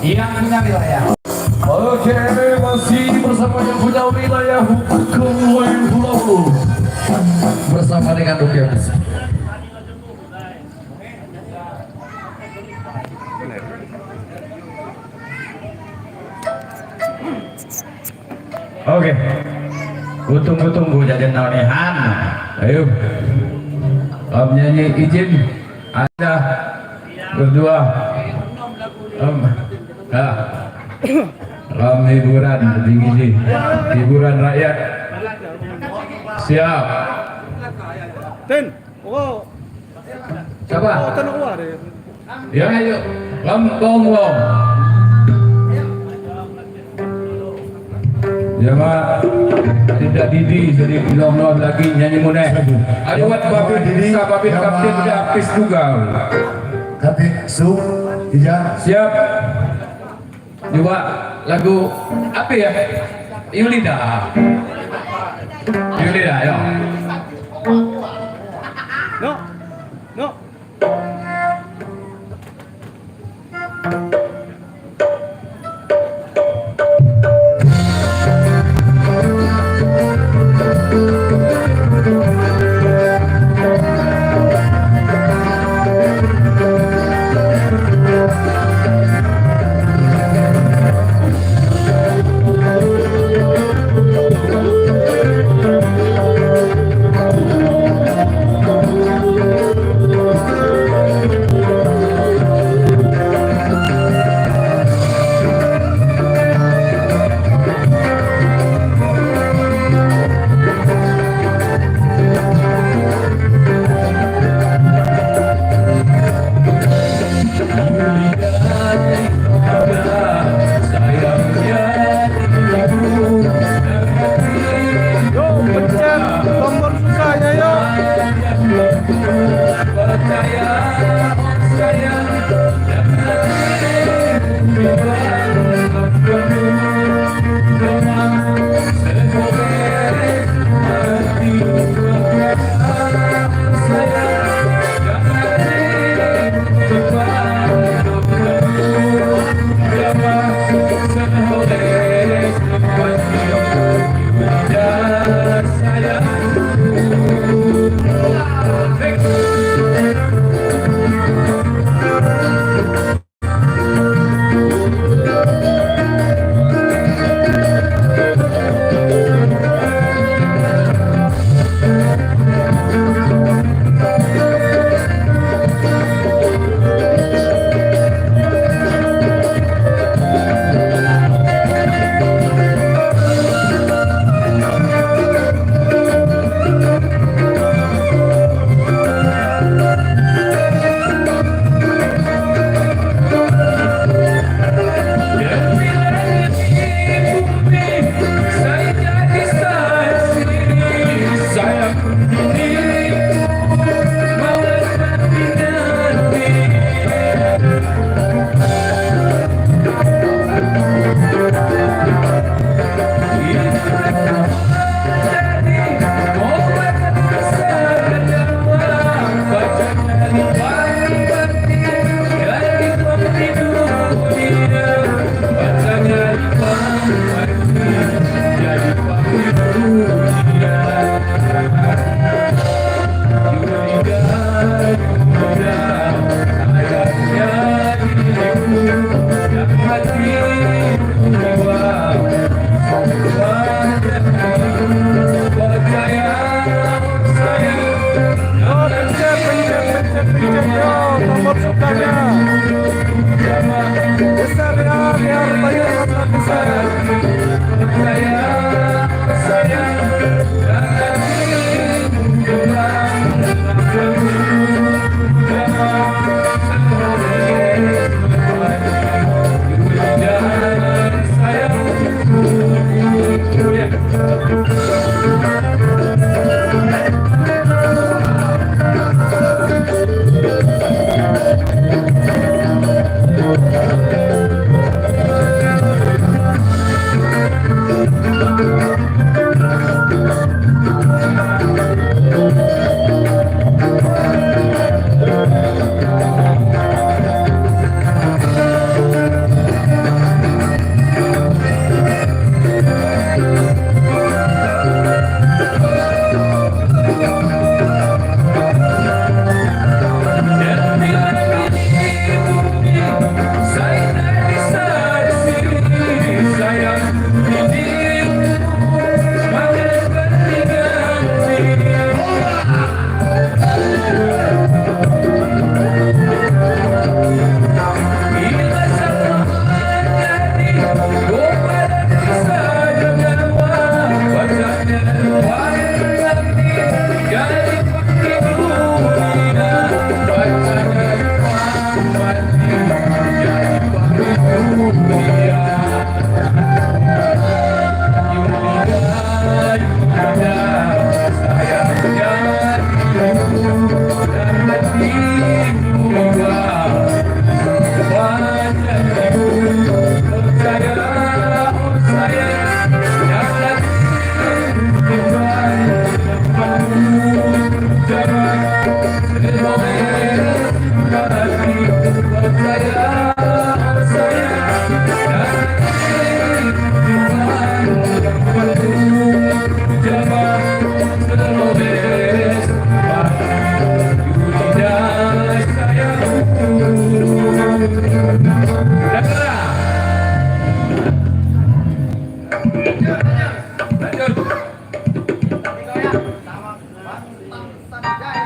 yang punya wilayah. Oke, masih bersama yang punya wilayah hukum Pulau bersama dengan Dukianis. Oke, tunggu jadi naonehan. Ayo, nyanyi izin ada berdua. Hiburan tinggi hiburan rakyat. Siap. Ten, wow. Siapa? Oh, ten keluar ya. Ya, ayo. Lombong. Ya mak, tidak Didi jadi bilang lagi nyanyi muneh. Ayo buat babi Didi, babi kapten udah habis juga. Kapten Su, iya. Siap. Coba lagu apa ya? Yulida, ayo. No.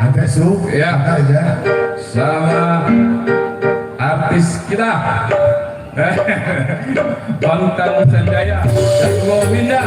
Ada Su, Ya. aja. Sama artis kita Bangtang Sanjaya dan Govinda.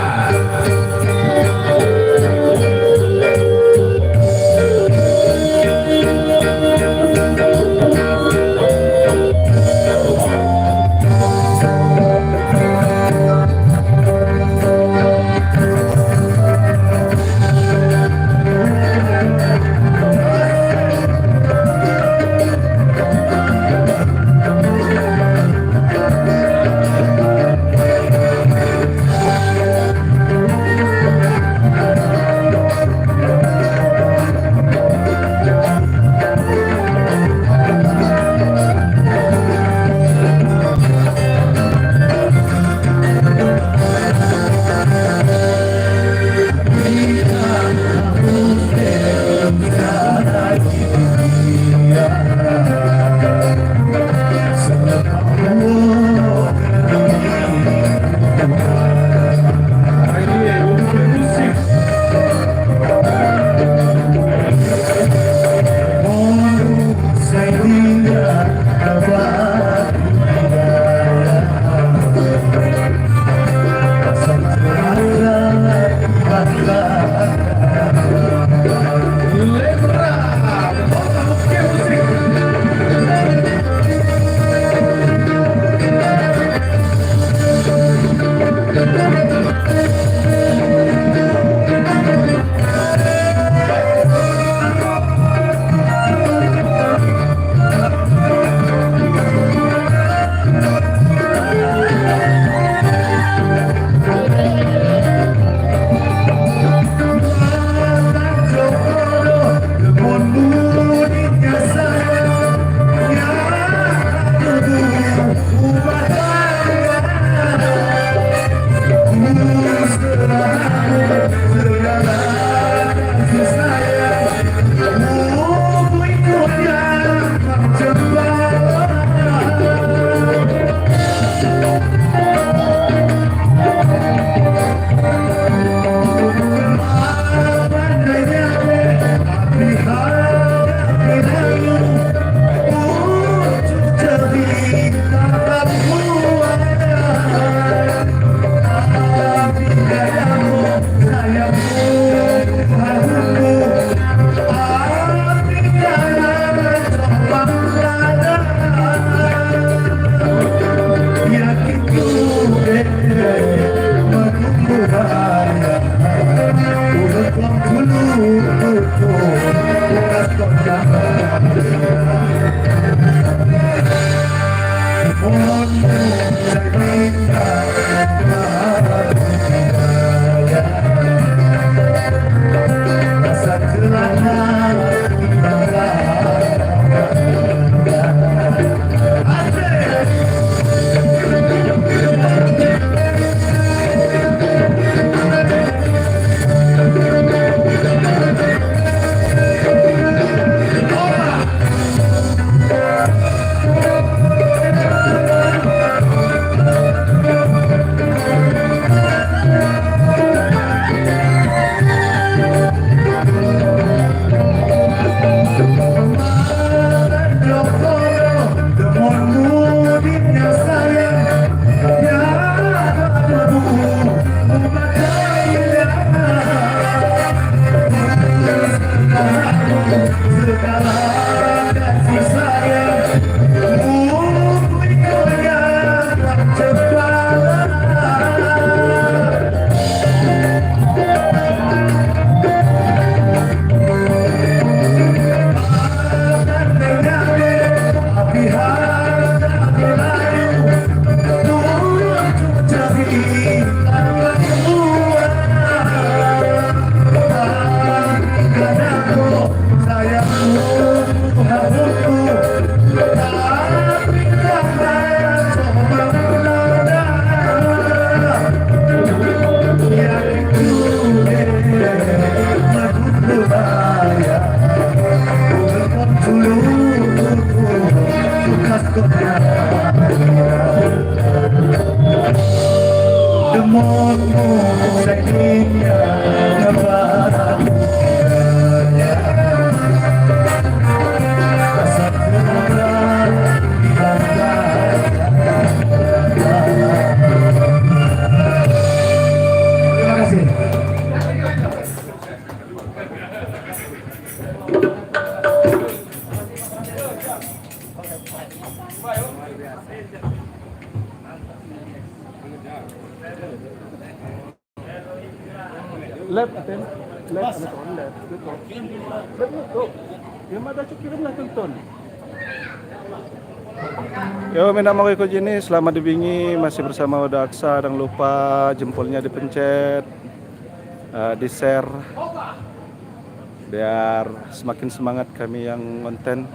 Demonmu sakitnya ngebarat rasa berat di lantai. Terima kasih. Left, Aten. Left, ano to? Left. Dito. Left na to. Yung madacho kirim na tonton. Yo, minamang ko Jini, selamat dibingi, masih bersama Oda Aksa. Jangan lupa jempolnya dipencet, di share, biar semakin semangat kami yang konten.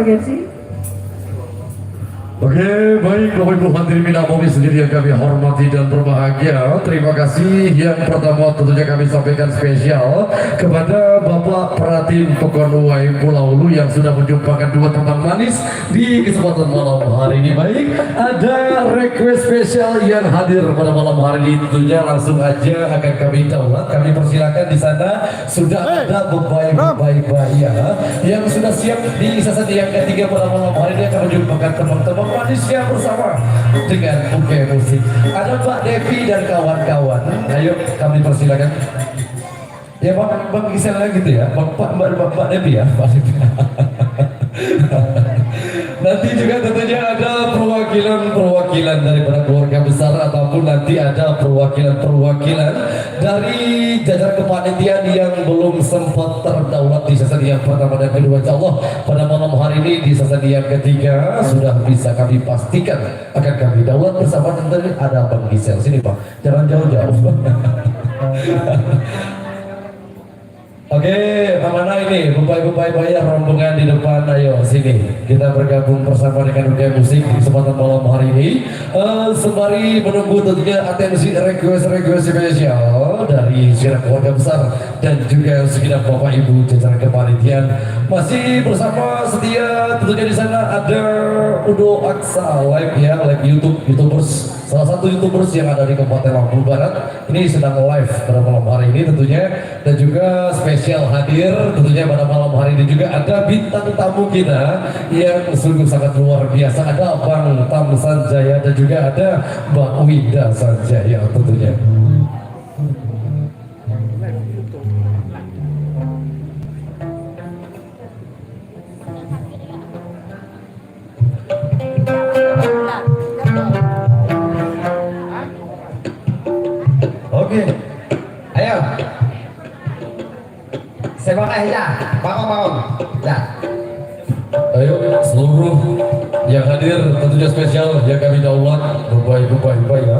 Gensi. Oke, baik Bapak Ibu hadirin minal mohon sendiri yang kami hormati dan berbahagia. Terima kasih. Yang pertama tentunya kami sampaikan spesial kepada Bapak Pratin Pekonuwai Pulau Lu yang sudah menjumpakan dua teman manis di kesempatan malam hari ini. Baik, ada request spesial yang hadir pada malam hari ini. Tentunya langsung aja akan kami daulat. Kami persilakan di sana sudah ada bebai-bebai bahaya yang sudah siap di sesi yang ketiga pada malam hari ini akan menjumpakan teman-teman manisnya bersama dengan Buke Musik. Ada Mbak Devi dan kawan-kawan. Ayo kami persilakan. Ya Bang Gisel gitu ya. Mbak Devi ya. Nanti juga tentunya ada perwakilan daripada keluarga besar ataupun nanti ada perwakilan dari jajar kepanitiaan yang belum sempat terdaulat di sesi yang pertama dan kedua. Insyaallah pada malam hari ini di sesi yang ketiga sudah bisa kami pastikan akan kami daulat bersama. Tentunya ada Bang Gisel. Sini Pak, jangan jauh-jauh. Oke, mana ini bebai-bebai bayar rombongan di depan. Ayo sini kita bergabung bersama dengan Buke Musik di kesempatan malam hari ini. Sembari menunggu tentunya atensi request spesial dari segenap keluarga besar dan juga segenap Bapak Ibu jajaran kepanitiaan. Masih bersama setia tentunya di sana ada Udo Aksa live ya, live YouTubers. Salah satu YouTubers yang ada di Kabupaten Lampung Barat ini sedang live pada malam hari ini tentunya, dan juga spesial hadir tentunya pada malam hari ini juga ada bintang tamu kita yang sungguh sangat luar biasa. Ada Bang Tam Sanjaya dan juga ada Mbak Wida Sanjaya tentunya. Oke, ayo. Sepak ya, bangun. Ya. Ayo seluruh yang hadir tentunya spesial yang kami daulat bebai ya.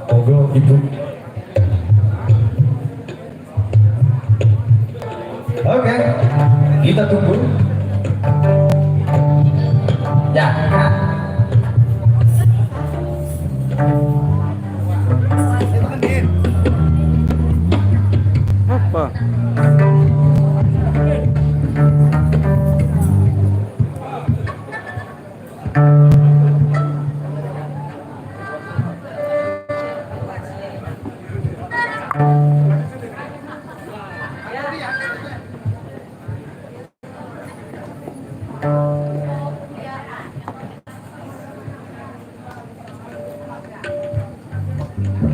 Monggo Ibu. Oke, kita tunggu. Ya. Apa?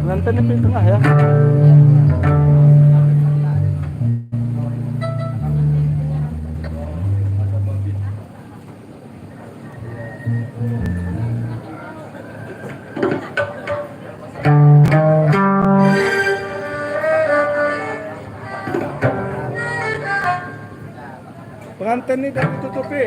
Pengantin di tengah ya. Pengantin ini udah ditutupi.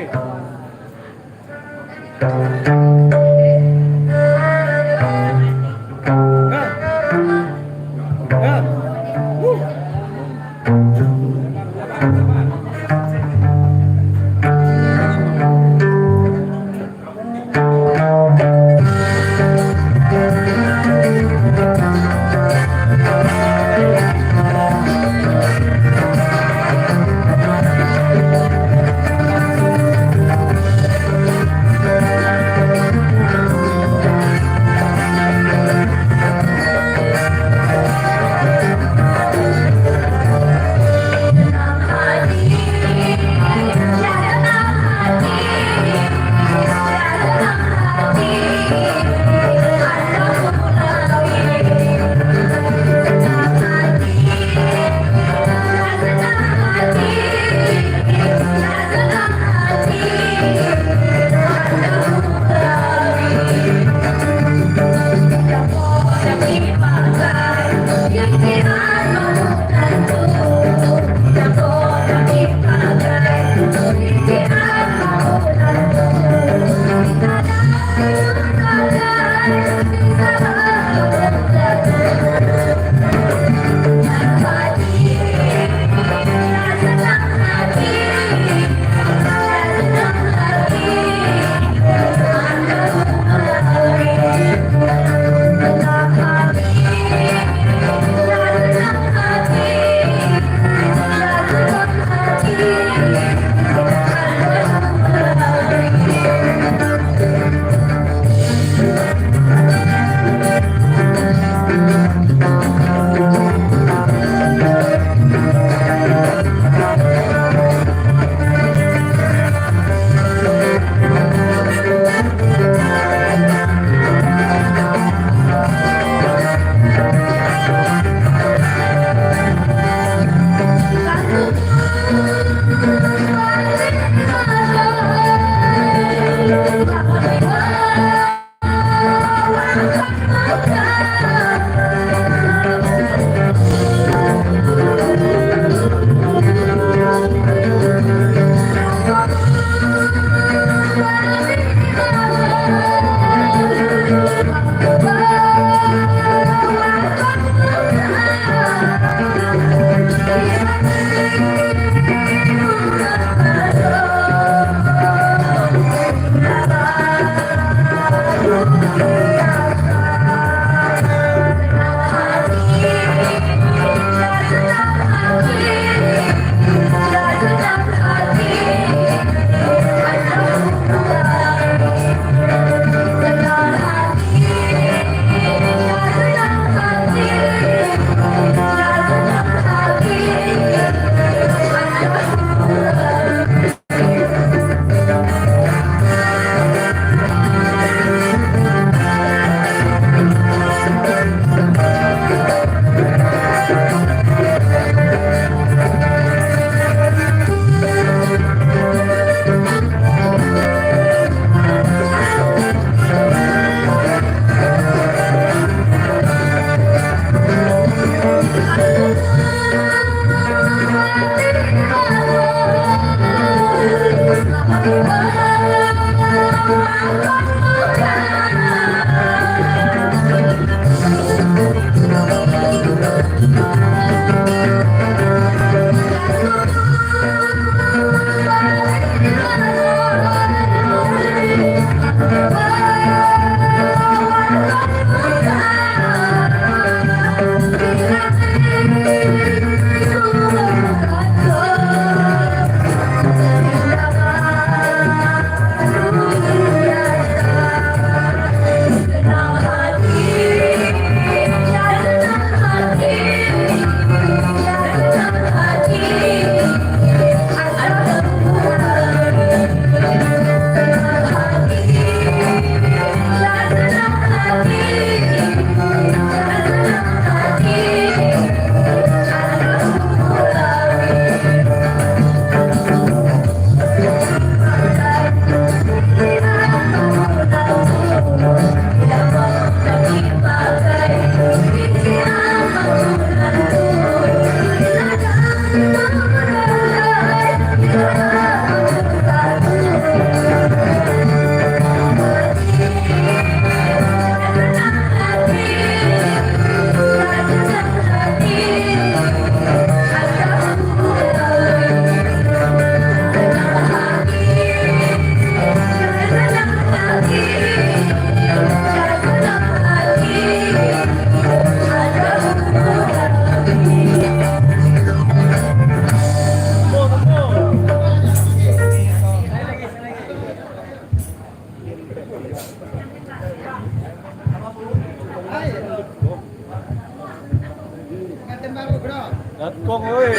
Datkong oi.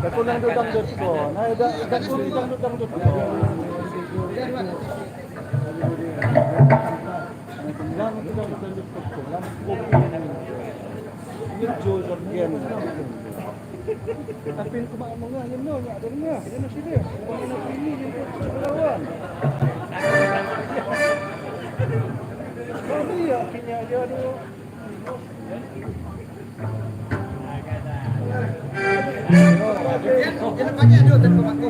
Datkong nang dudang ko. Nah, datkong idang dudang ko. Lang dudang ko. Lang ko. Medyo again. Tapin ko mga yan no, ada nga. Yan na sila. Kung ano pili yung pagkakawan. Oh iya, kanya dia do. Jangan banyak dulu dan pemangku.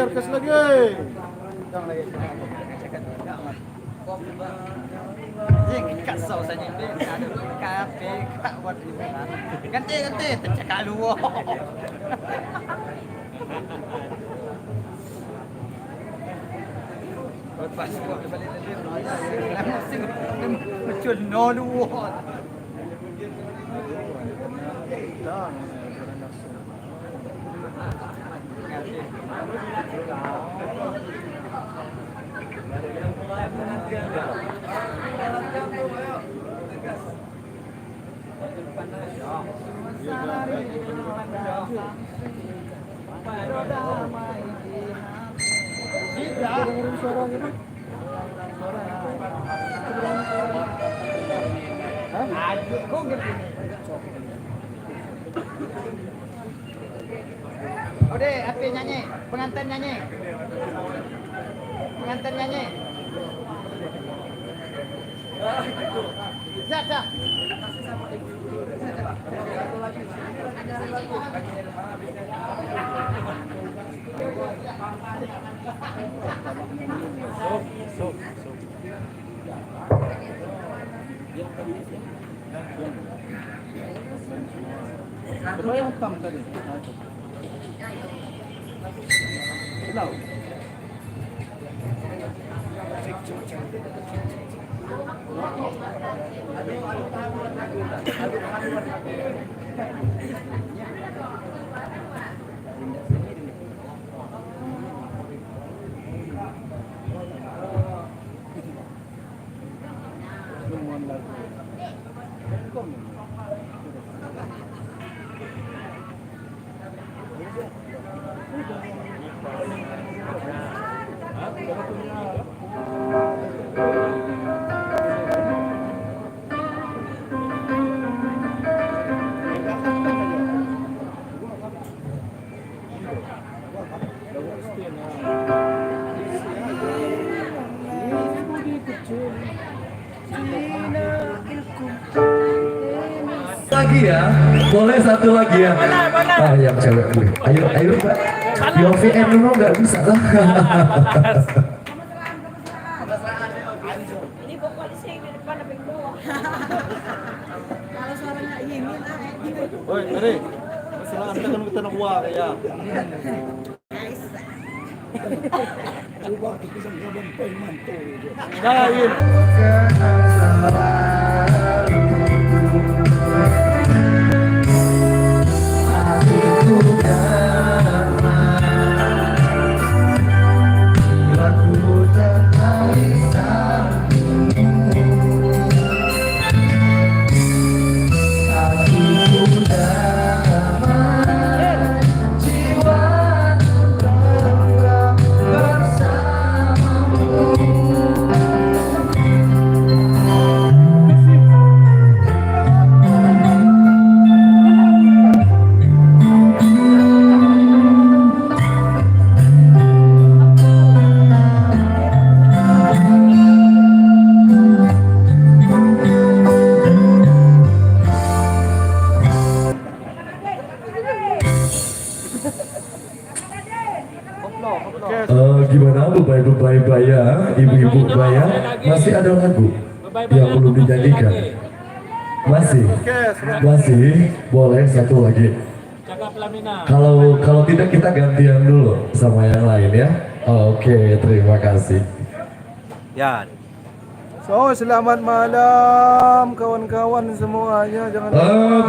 Orkes lagi. Kasau saja ini ada kafe buat liburan. Ganti tercakap luar. Lepas kau balik lagi, langsung muncul no luar. Udah, api nyanyi, pengantin nyanyi. Pengantin nyanyi. Zat. Berapa yang hitam tadi? Tahu. Lagi ya, boleh satu lagi ya. Ah, yang cewek dulu. Ayo Mbak. Di OVN dulu nggak bisa lah. Ini vokalis yang di depan apa yang bawah? Kalau suaranya ini lah. Oi, mari. Silakan tekan kita nak buat ya. Lain. Gimana bebai-bebai baya, ibu-ibu baya, masih ada lagu yang belum dinyanyikan? Masih, boleh satu lagi. Kalau tidak kita gantian dulu sama yang lain ya. Oke, terima kasih. Ya. So, selamat malam kawan-kawan semuanya. Jangan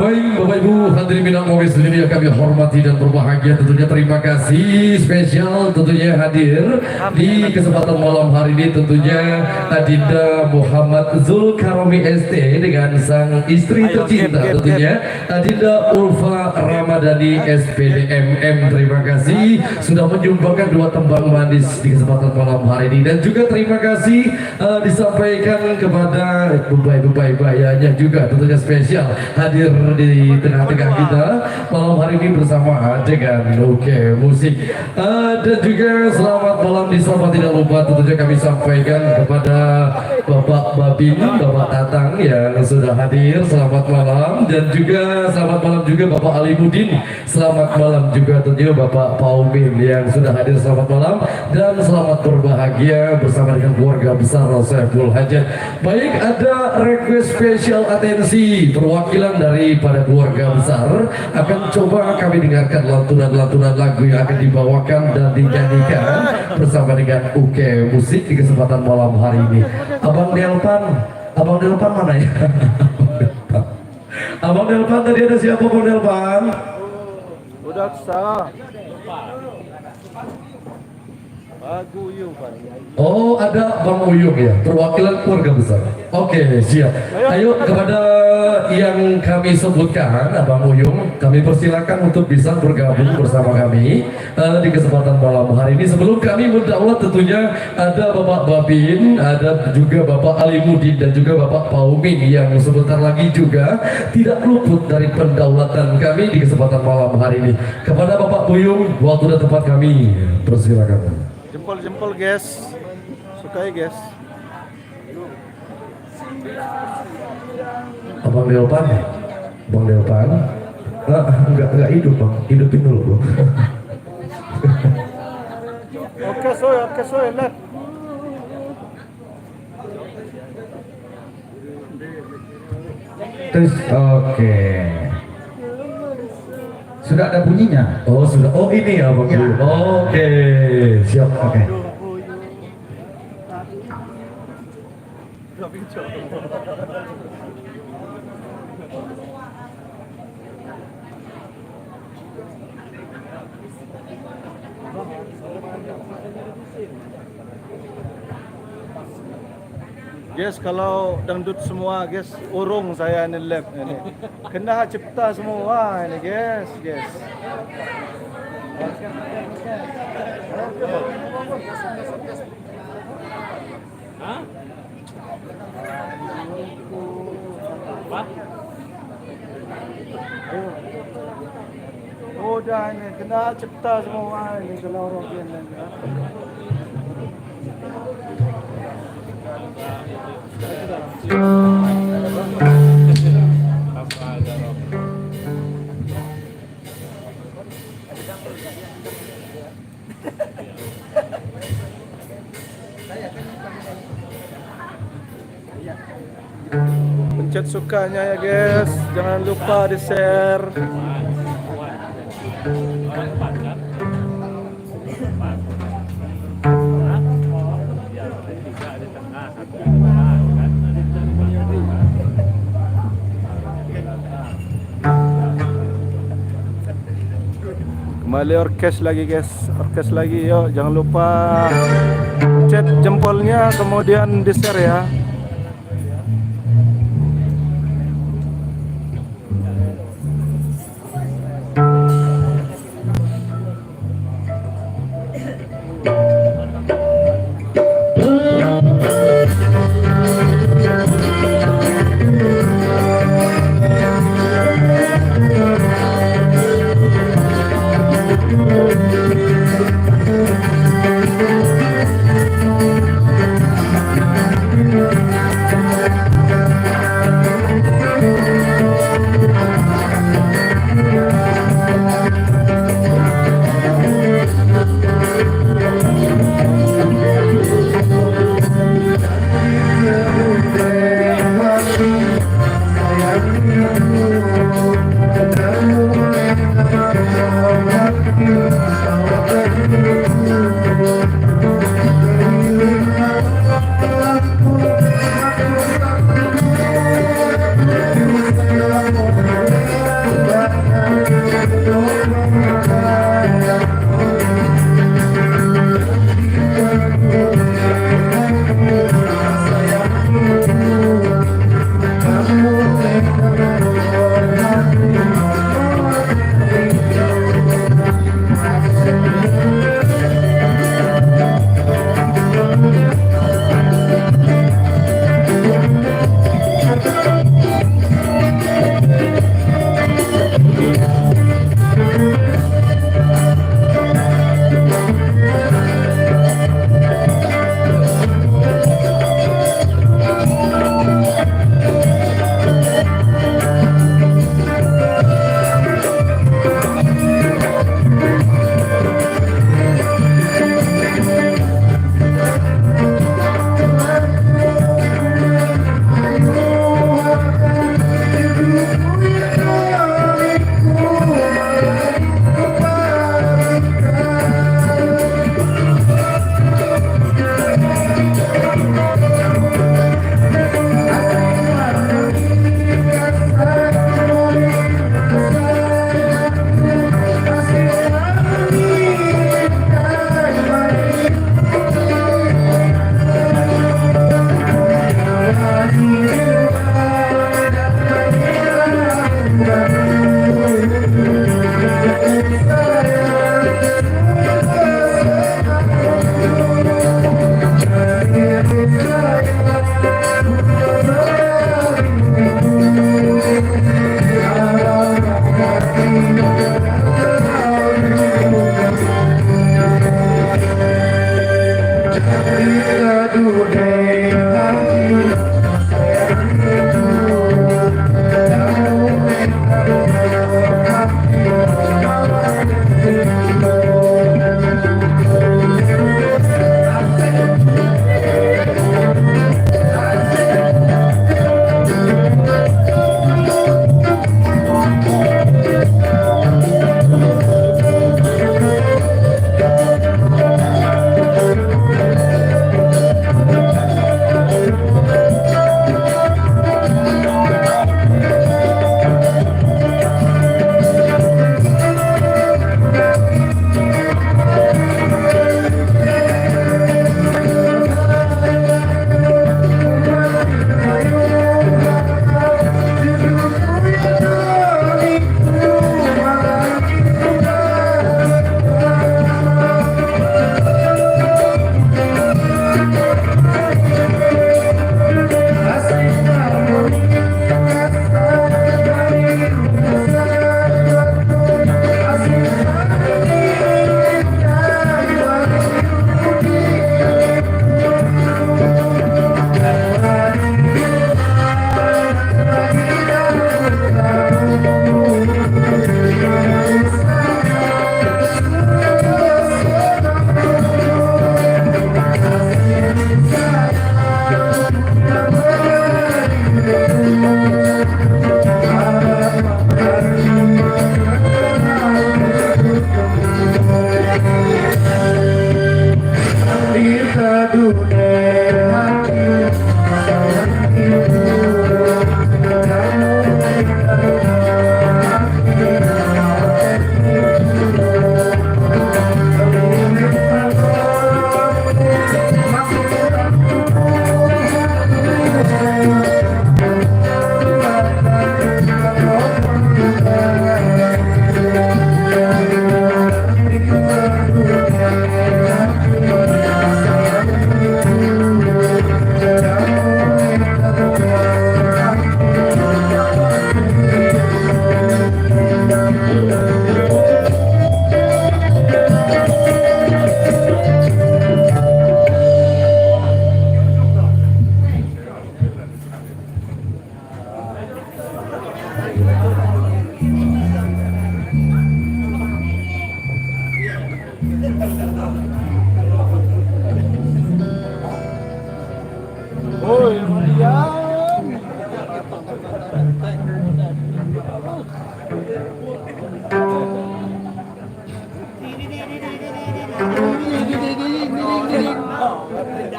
Baik Bapak Ibu hadirin bidang kami sendiri yang kami hormati dan berbahagia, tentunya terima kasih spesial tentunya hadir di kesempatan malam hari ini, tentunya Adinda Muhammad Zulkarmi ST dengan sang istri tercinta tentunya Adinda Ulfa Ramadhani SPDMM. Terima kasih sudah menyumbangkan 2 tembang manis di kesempatan malam hari ini, dan juga terima kasih disampaikan kepada bebai-bebai bayanya juga tentunya spesial hadir di tengah-tengah kita malam hari ini bersama dengan Oke Musik. Dan juga selamat malam di sana, tidak lupa tentunya kami sampaikan kepada Bapak Babin, Bapak Tatang yang sudah hadir, selamat malam. Dan juga selamat malam juga Bapak Alimuddin, selamat malam juga tentunya Bapak Paumin yang sudah hadir, selamat malam. Dan selamat berbahagia bersama dengan keluarga besar Saiful Hajat. Baik, ada request spesial atensi perwakilan daripada keluarga besar. Akan coba kami dengarkan lantunan-lantunan lagu yang akan dibawakan dan dinyanyikan bersama dengan Uke Musik di kesempatan malam hari ini. Abang Delpan mana ya? Abang Delpan tadi ada siapa Abang Delpan? udah sah. Lagu yuk Pak. Oh, ada Bang Uyung ya, perwakilan keluarga besar. Oke, siap. Ayo kepada yang kami sebutkan, Bang Uyung, kami persilakan untuk bisa bergabung bersama kami di kesempatan malam hari ini. Sebelum kami mendaulat tentunya ada Bapak Babin, ada juga Bapak Alimuddin dan juga Bapak Paumin yang sebentar lagi juga tidak luput dari pendaulatan kami di kesempatan malam hari ini. Kepada Bapak Uyung, waktu dan tempat kami persilakan. Jempol guys. Sukai guys. Abang Delpan, Bang Delpan, enggak hidup Bang, hidupin dulu Bang. Oke soy, let. Terus oke. Sudah ada bunyinya? Oh sudah, oh ini ya Bang. Ya. Oke, siap. Oke. Guys, kalau dangdut semua guys, urung saya ini lab ini. Kena cipta semua ini guys. Udah ini kena cipta semua ini kalau orang ini. Pencet sukanya ya guys, jangan lupa di share. Kembali orkes lagi guys, orkes lagi yuk, jangan lupa pencet jempolnya kemudian di share ya.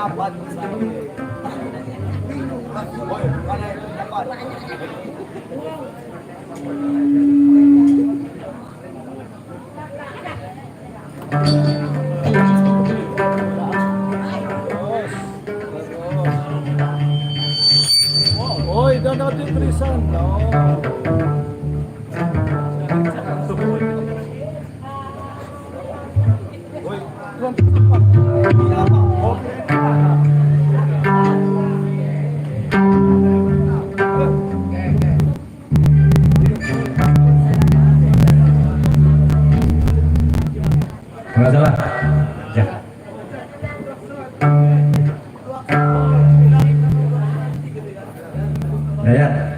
abad. Oi, dan natin tulisan. No. Oi, Nggak salah. Ya. Ya.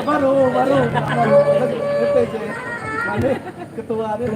baru. Mana ketua dia.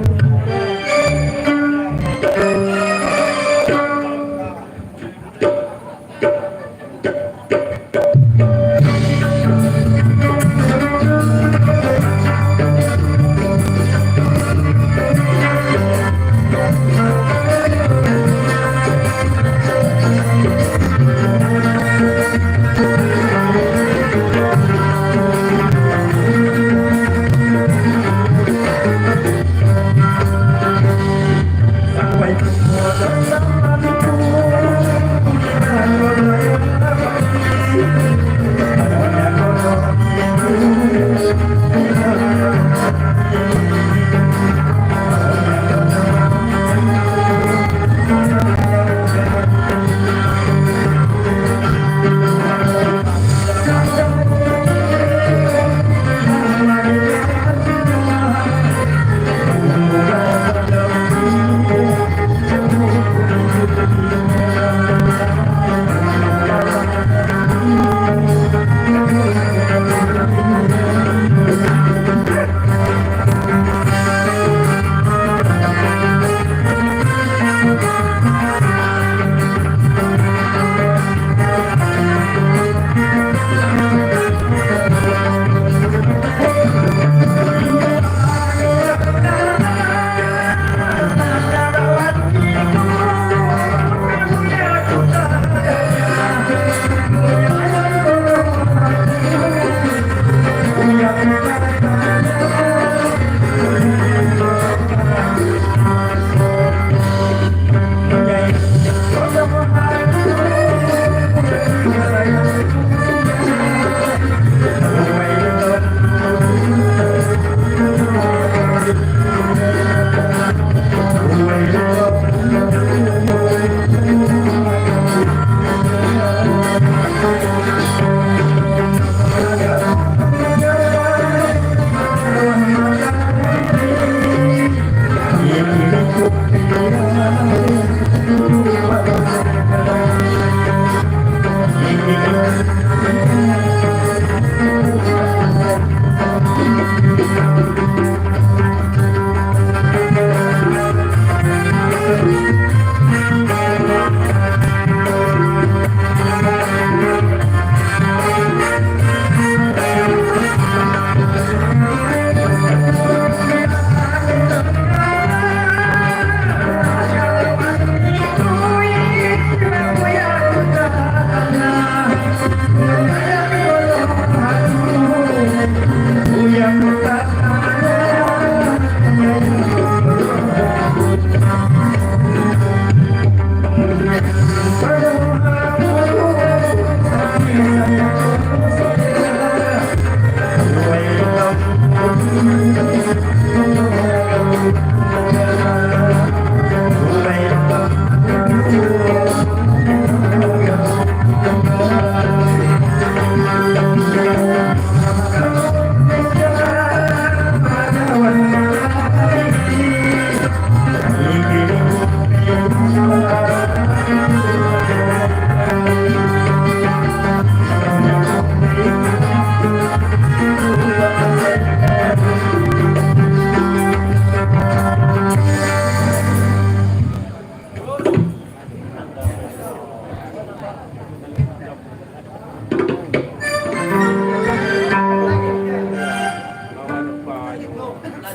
Ya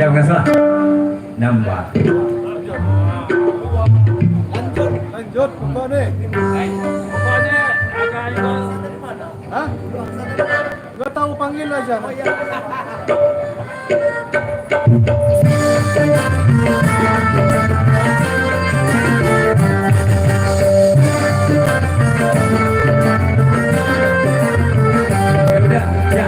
bukan salah. Nambah. Lanjut, pokok deh. Pokoknya agak itu. Hah? Gak tahu panggil aja. Udah, ya.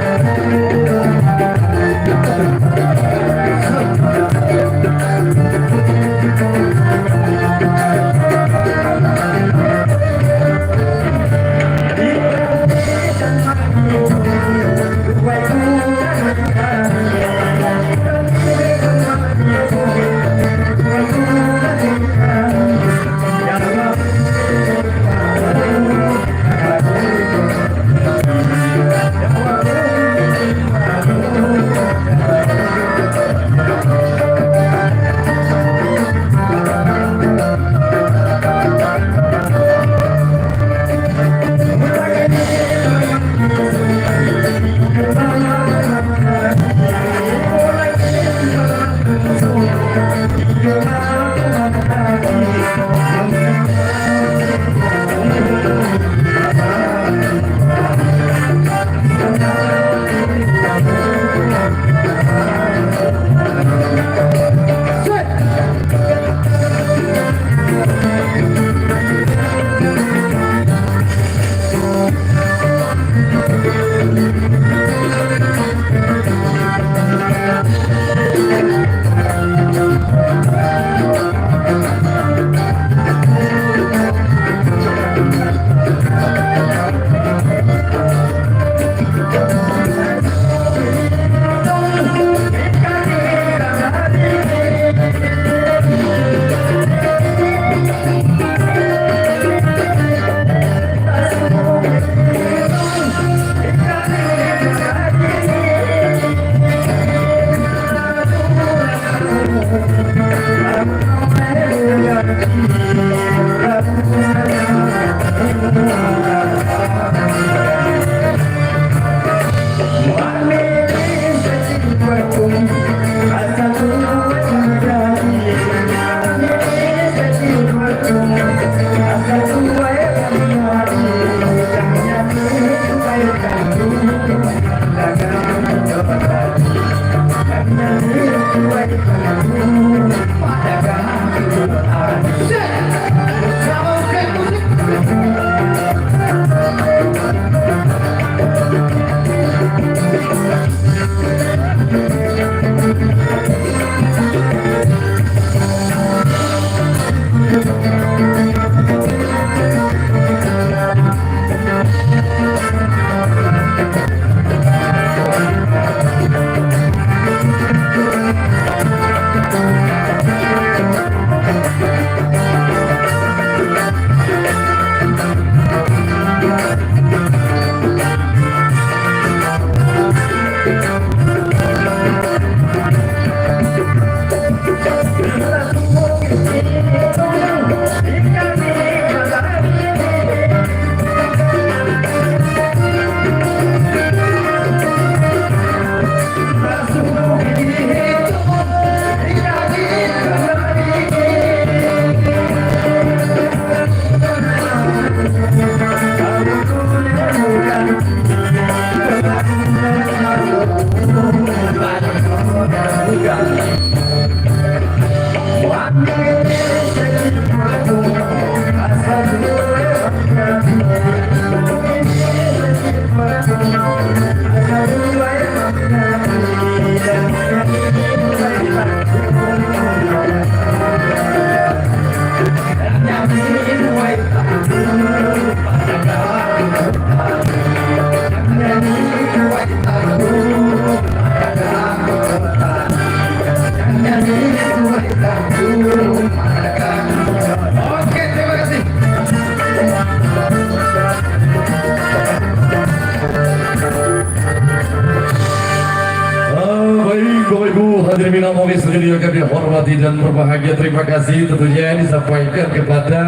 hadirin minal studio kami hormati dan berbahagia, terima kasih tentunya disampaikan kepada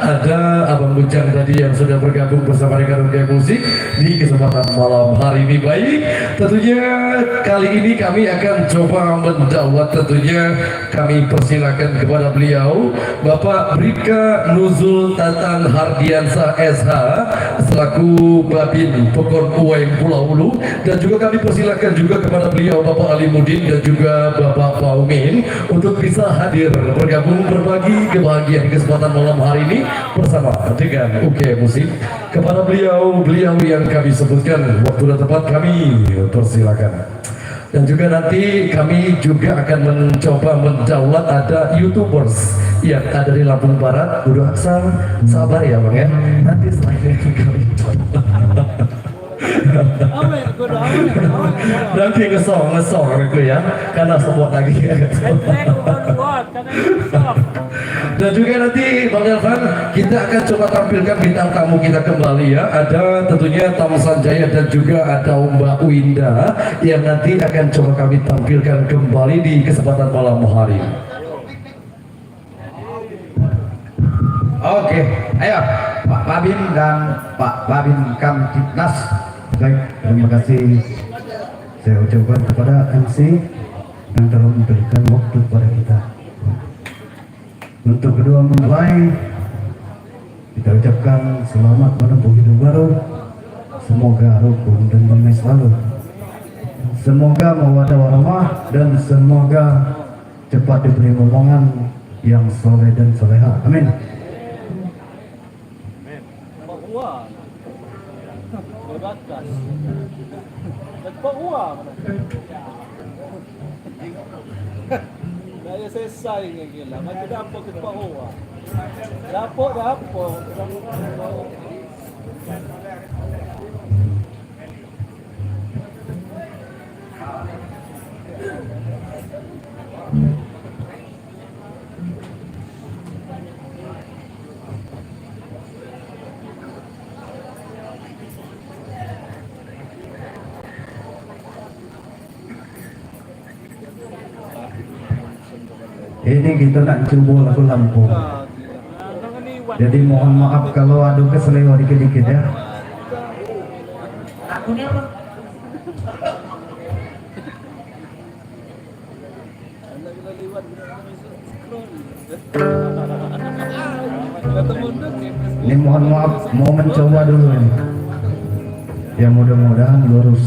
ada Abang Bujang tadi yang sudah bergabung bersama dengan Rukai Musik di kesempatan malam hari ini. Baik, tentunya kali ini kami akan coba mendawat, tentunya kami persilakan kepada beliau Bapak Bribka Nuzul Tatan Hardiansa SH selaku Babin Pokon Uweng Pulau Ulu, dan juga kami persilakan juga kepada beliau Bapak Alimuddin dan juga Bapak Paumin untuk bisa hadir bergabung berbagi kebahagiaan kesempatan malam hari ini bersama dengan UK Musik. Kepada beliau yang kami sebutkan waktu dan tempat kami persilakan. Dan juga nanti kami juga akan mencoba mendaulat ada YouTubers yang ada di Lampung Barat. Udah sabar ya Bang ya. Nanti selanjutnya kami nanti ngesong aku ya, karena semua lagi. Dan juga nanti Bang Elvan, kita akan coba tampilkan bintang tamu kita kembali ya. Ada tentunya Tamu Sanjaya dan juga ada Mbak Winda yang nanti akan coba kami tampilkan kembali di kesempatan malam hari. Oke, ayo Pak Babin dan Pak Babin Kamtipnas. Baik, terima kasih saya ucapkan kepada MC yang telah memberikan waktu kepada kita. Untuk kedua mempelai, kita ucapkan selamat menempuh hidup baru. Semoga rukun dan damai selalu. Semoga mawaddah warahmah dan semoga cepat diberi momongan yang soleh dan soleha. Amin. Daya selesai nga gila. Magdapo kita pa uwa. Dapo. Ini kita nak coba lagu Lampung. Jadi mohon maaf kalau ada keselewa dikit-dikit ya. Ini mohon maaf, mau mencoba dulu ini. Ya mudah-mudahan lurus.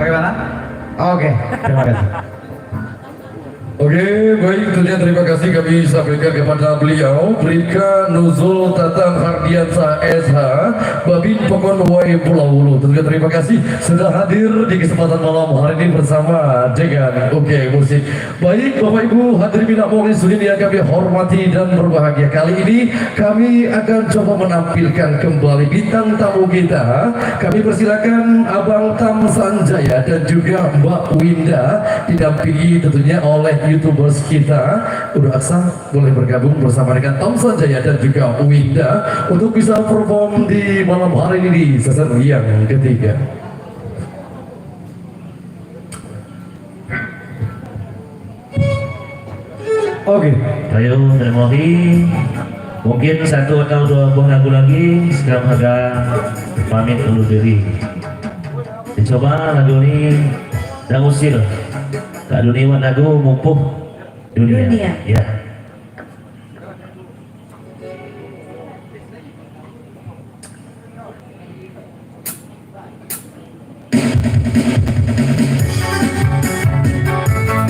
Bagaimana? Oke, terima kasih. Oke, baik, tentunya terima kasih kami sampaikan kepada beliau Rika Nuzul Tatang Hardiansa SH Babin Pokon Wai Pulau Ulu. Tentunya terima kasih sudah hadir di kesempatan malam hari ini bersama dengan Oke Musik. Baik Bapak Ibu hadirin bina mohon sudin yang kami hormati dan berbahagia, kali ini kami akan coba menampilkan kembali bintang tamu kita. Kami persilakan Abang Tam Sanjaya dan juga Mbak Winda didampingi tentunya oleh YouTubers kita. Udah Aksa boleh bergabung bersama dengan Tom Sanjaya dan juga Winda untuk bisa perform di malam hari ini di sesi yang ketiga. Oke. Ayo terima kasih. Mungkin satu atau dua buah lagu lagi sekarang agak pamit undur diri. Dicoba lagu ini dan usir Kak Dunia lagu mumpuk dunia. Ya.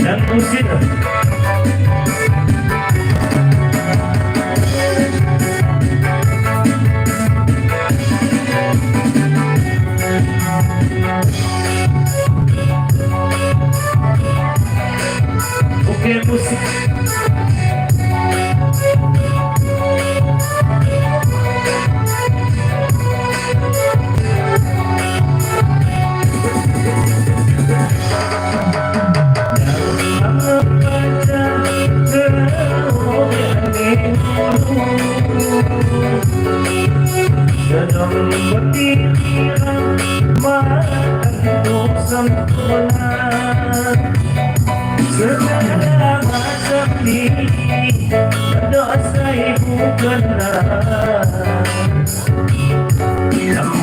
Dan usir. Oke musik. segala macam ini dosa ibu kena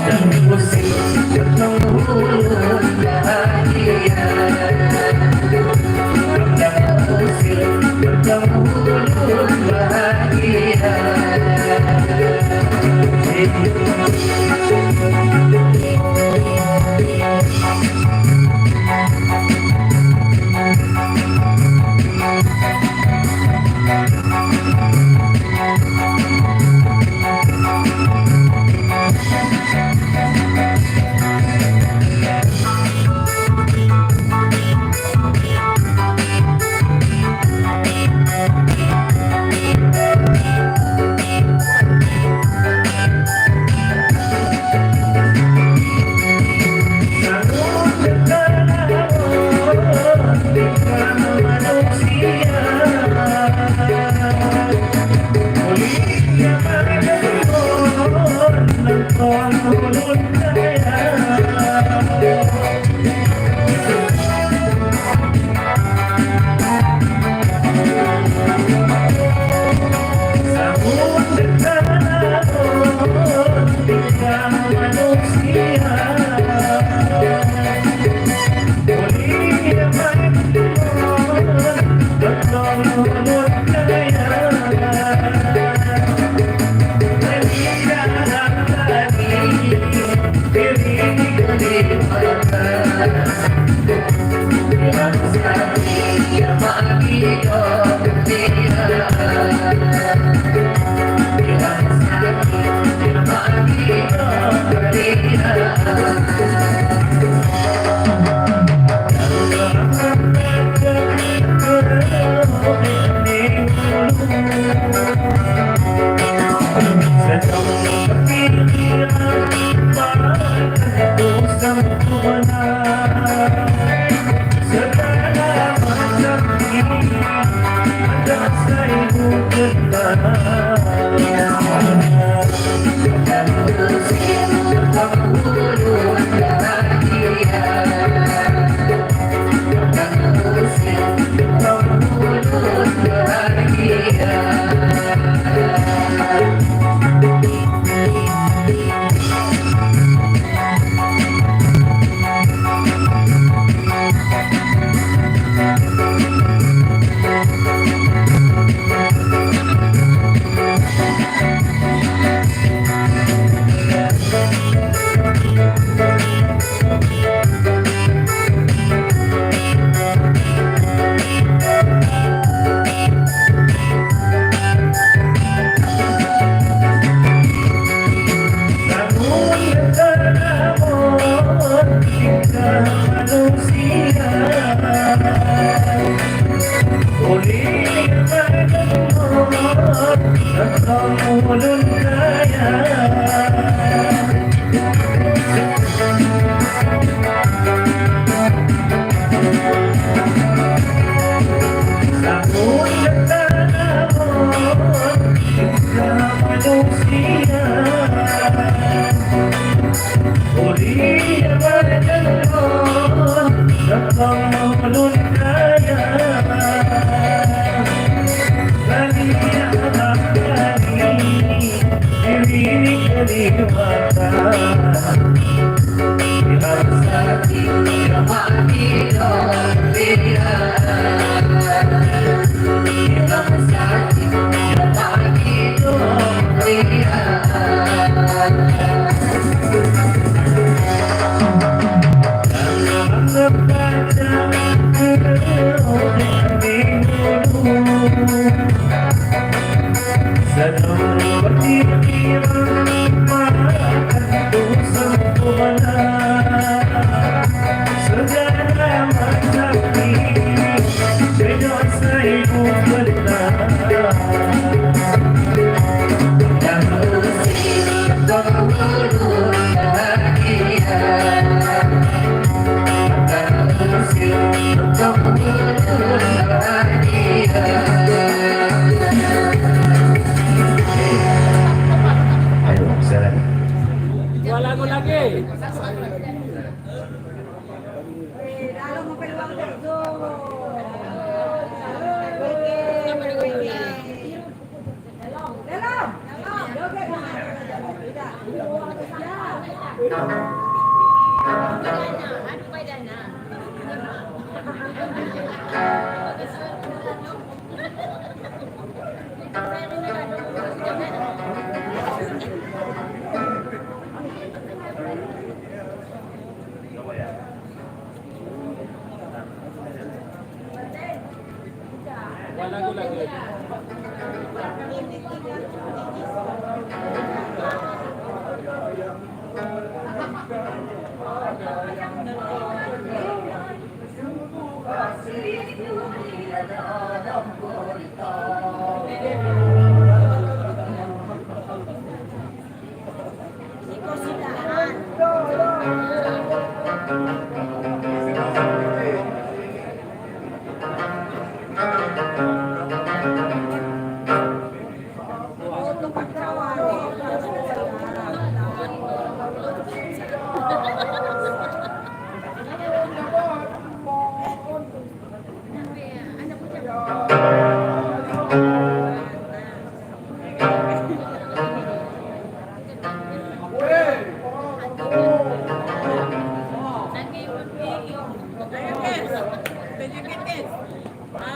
dan musik bertemu bahagia dan musik bertemu bahagia.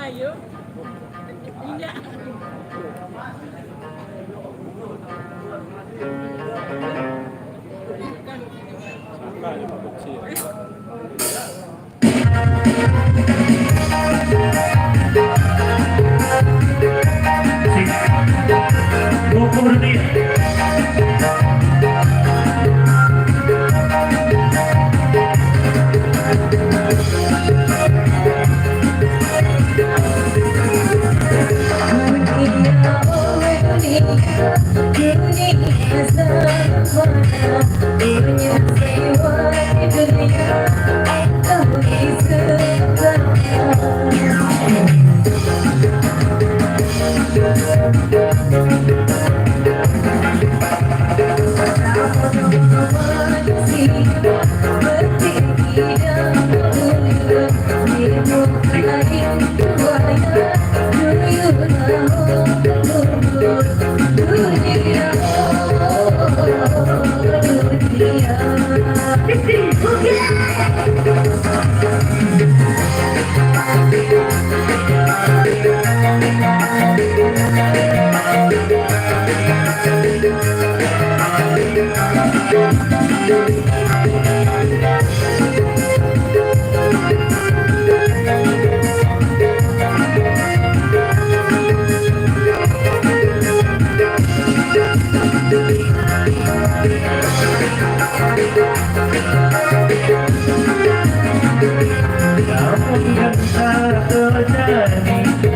Ayo. Tidak. Ukur dia.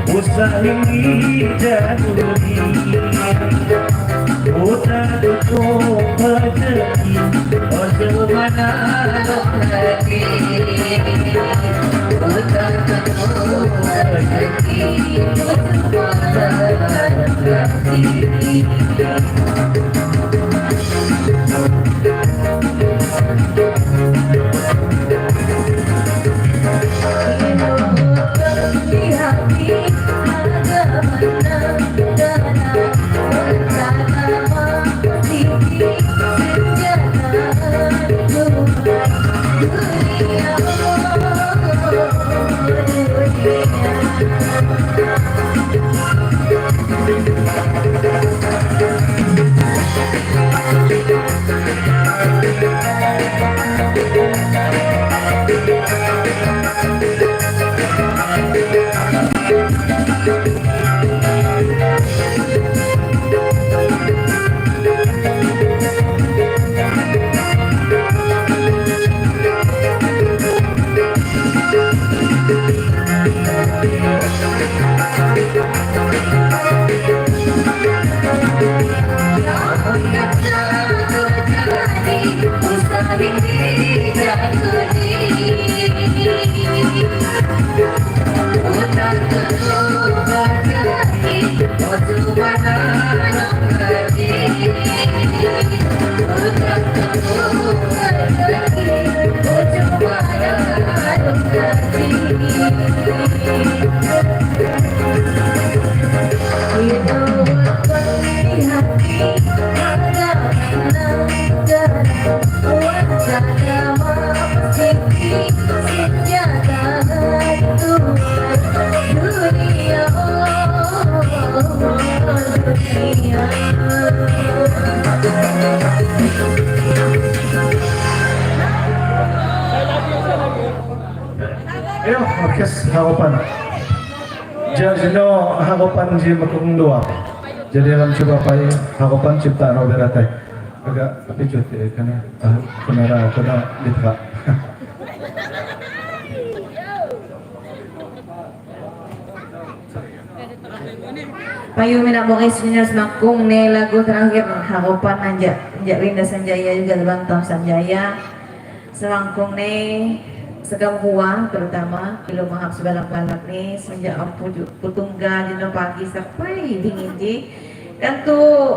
Usah ini jaduli Uta tutup rezeki Ojo mana lagi Uta tutup rezeki Ojo mana lagi Oh Ayo, orkes harapan. Jadi harapan si makung dua. Jadi akan coba pai harapan ciptaan Roberatai. Agak tapi cuti karena kenara kena ditrak. Payu mina bokis minus makung ne lagu terakhir harapan anja Rinda Sanjaya juga Bantang Sanjaya semangkung ne segam huang terutama kilo mahap sebalak-balak nih semenjak ampu putungga dino pagi sampai dingin ji kan tuh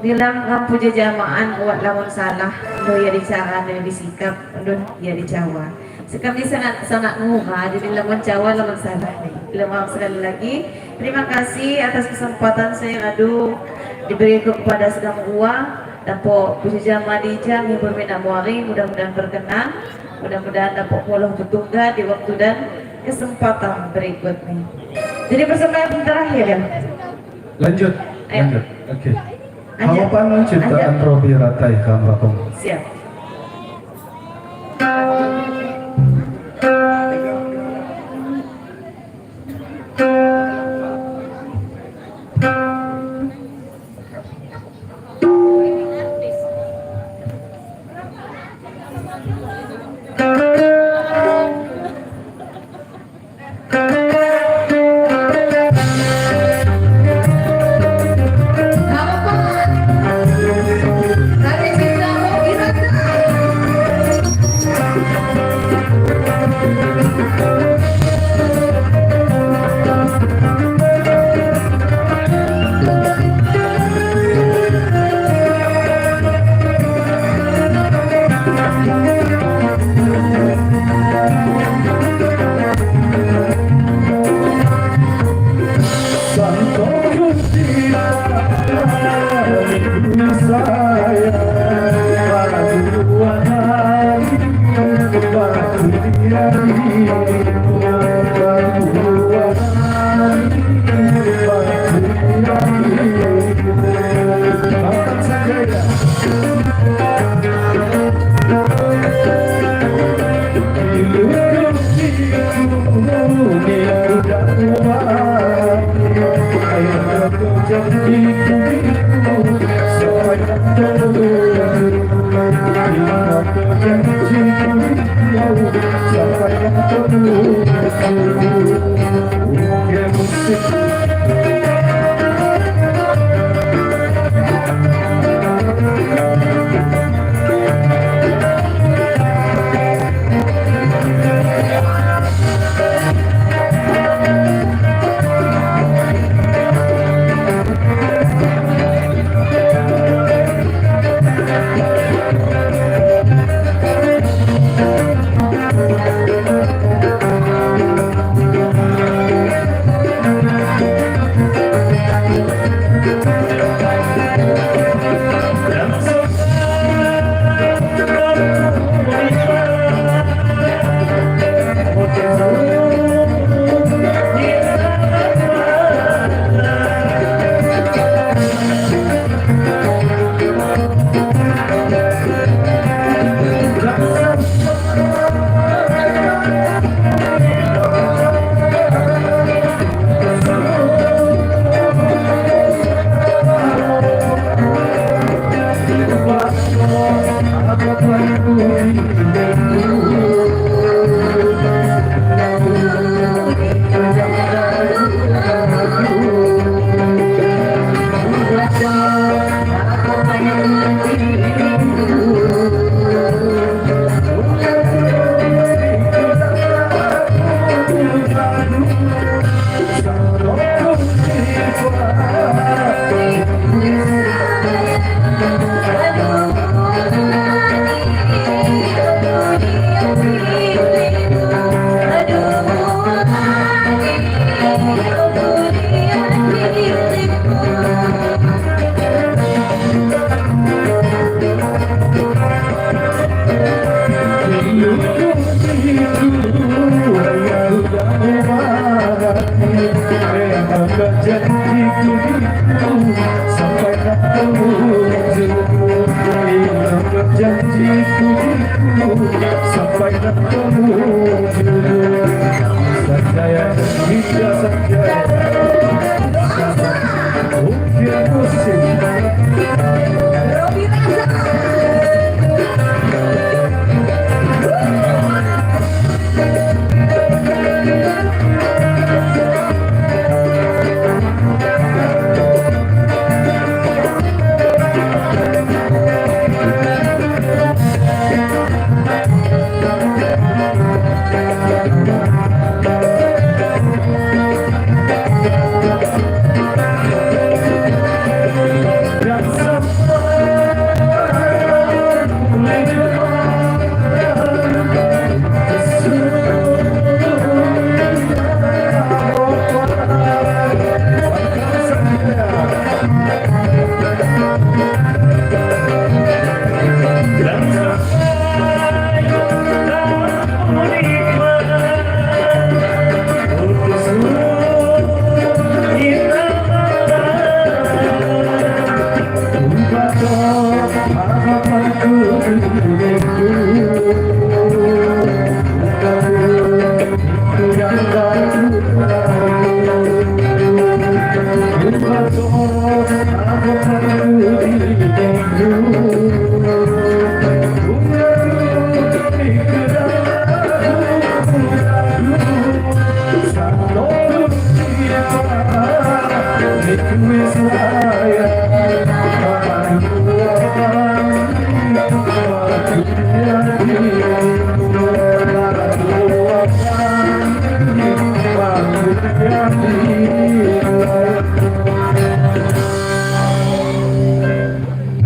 bilang ampu jajamaan buat lawan salah do ya dicara do disikap do ya dicawa sekali sangat nuha jadi lawan cawa lawan salah nih kilo mahap sekali lagi terima kasih atas kesempatan saya adu diberi kepada segam huang dan po puji jama dijam yang berminat muari mudah-mudahan berkenan. Mudah-mudahan dapat pola bertungga di waktu dan kesempatan berikutnya. Jadi persembahan terakhir ya. Lanjut. Ayo. Oke. Harapan ciptaan Robi Ratai Kang Bakong. Siap. Jangan janjiku sampai ketemu Sanjaya hingga Sanjaya mungkin musim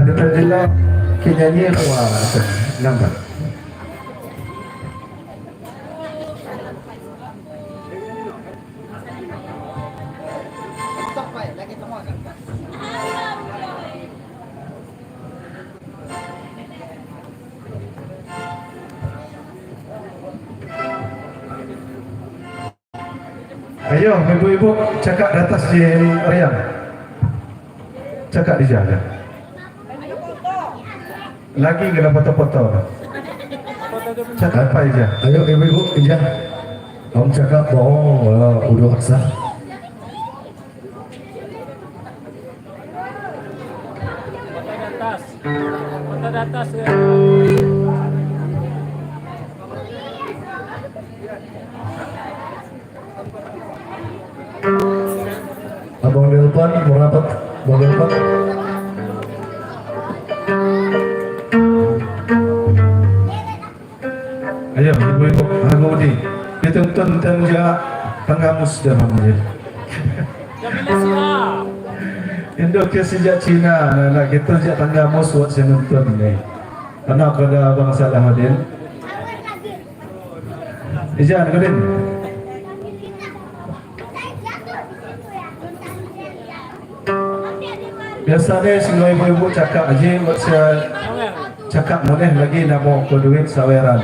ada terjelas kinyanyi kuat nampak. Ayo ibu-ibu cakap di atas di Rian. Cakap di jalan. Lagi kena foto-foto. Cakap apa aja? Ayo ibu-ibu ija. Kamu cakap bohong udah aksa. Foto di atas ya. Abang Delpan mau rapat, Bang Delpan. Ayo ibu-ibu aku di dituntun tangga tanggamus dah namanya. Indo ke sejak Cina, nak kita sejak tanggamus buat saya nonton ni. Karena ada abang salah hadir. Ijan kadin. Biasanya semua ibu-ibu cakap aja buat saya cakap boleh lagi nak mau ke duit saweran.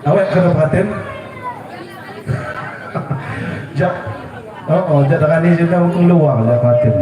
Awak kena perhatian. Jak. Oh, jak tangan ni juga untuk luar jak perhatian.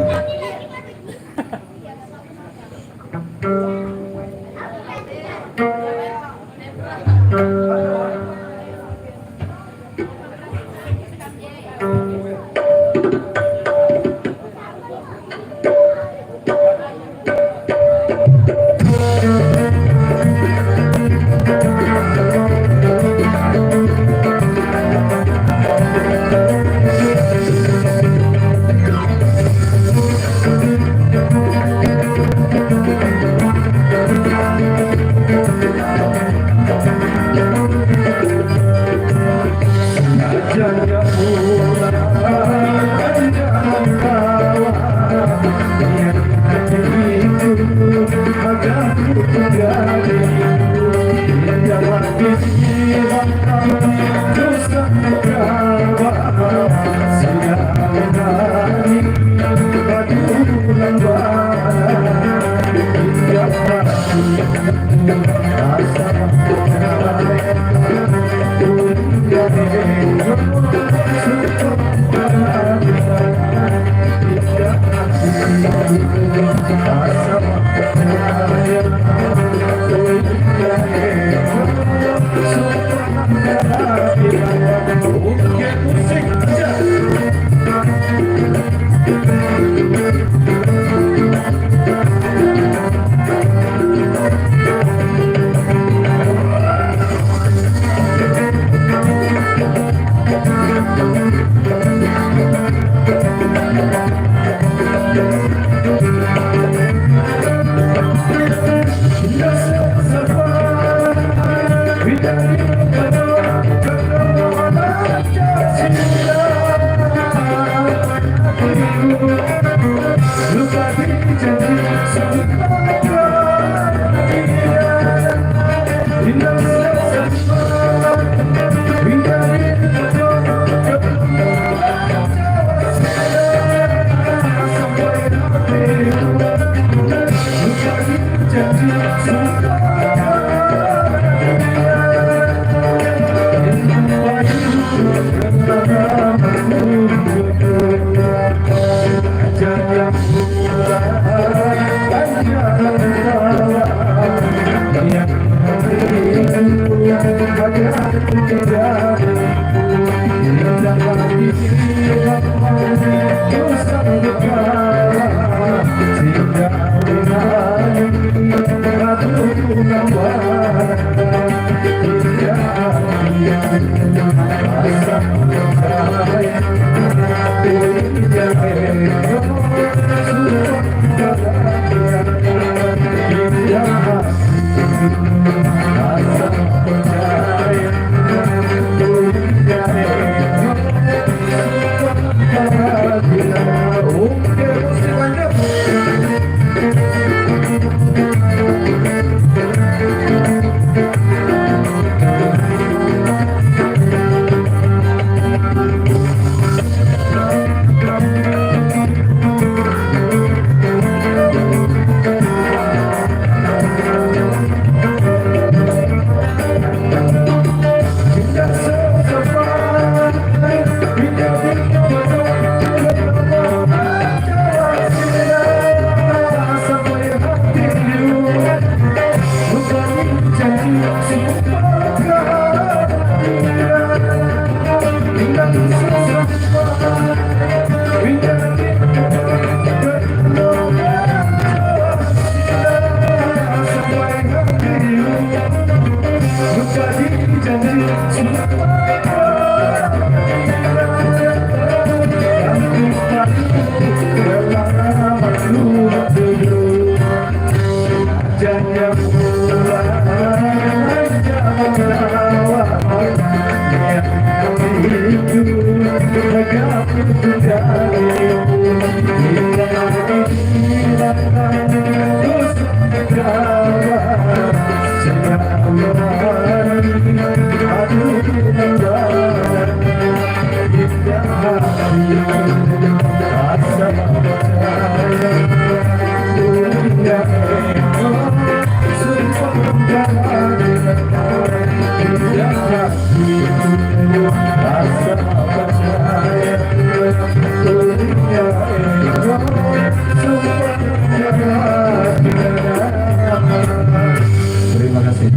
Terima kasih.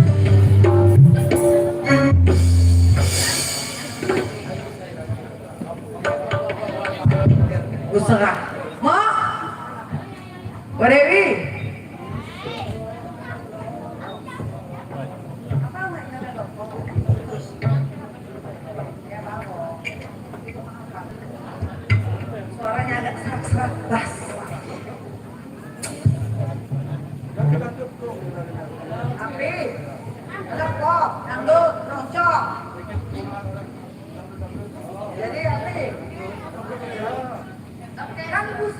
Usaha. Mak. Pak Dewi. Suaranya agak serak-serak bas. Api. Lekop, dangdut, roncong. Jadi api. Kan bus.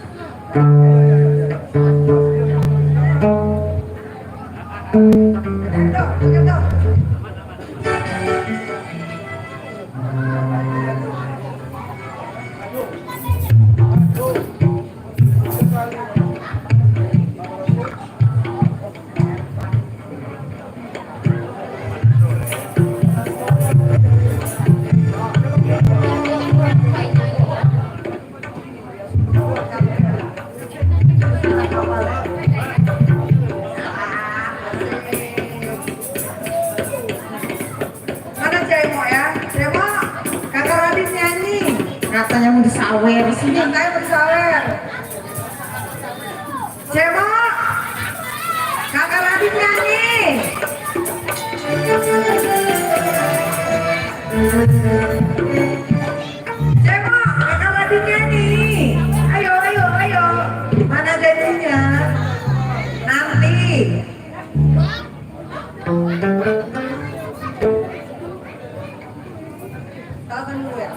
Mana Cemo ya? Cemo, kakak Radit nyanyi. Katanya mau disawer di sini. Katanya mau disawer. Cemo, kakak Radit nyanyi. Cemo, kakak Radit nyanyi. Ayo, ayo, ayo. Mana jadinya? Nanti. Tahu kan gue ya?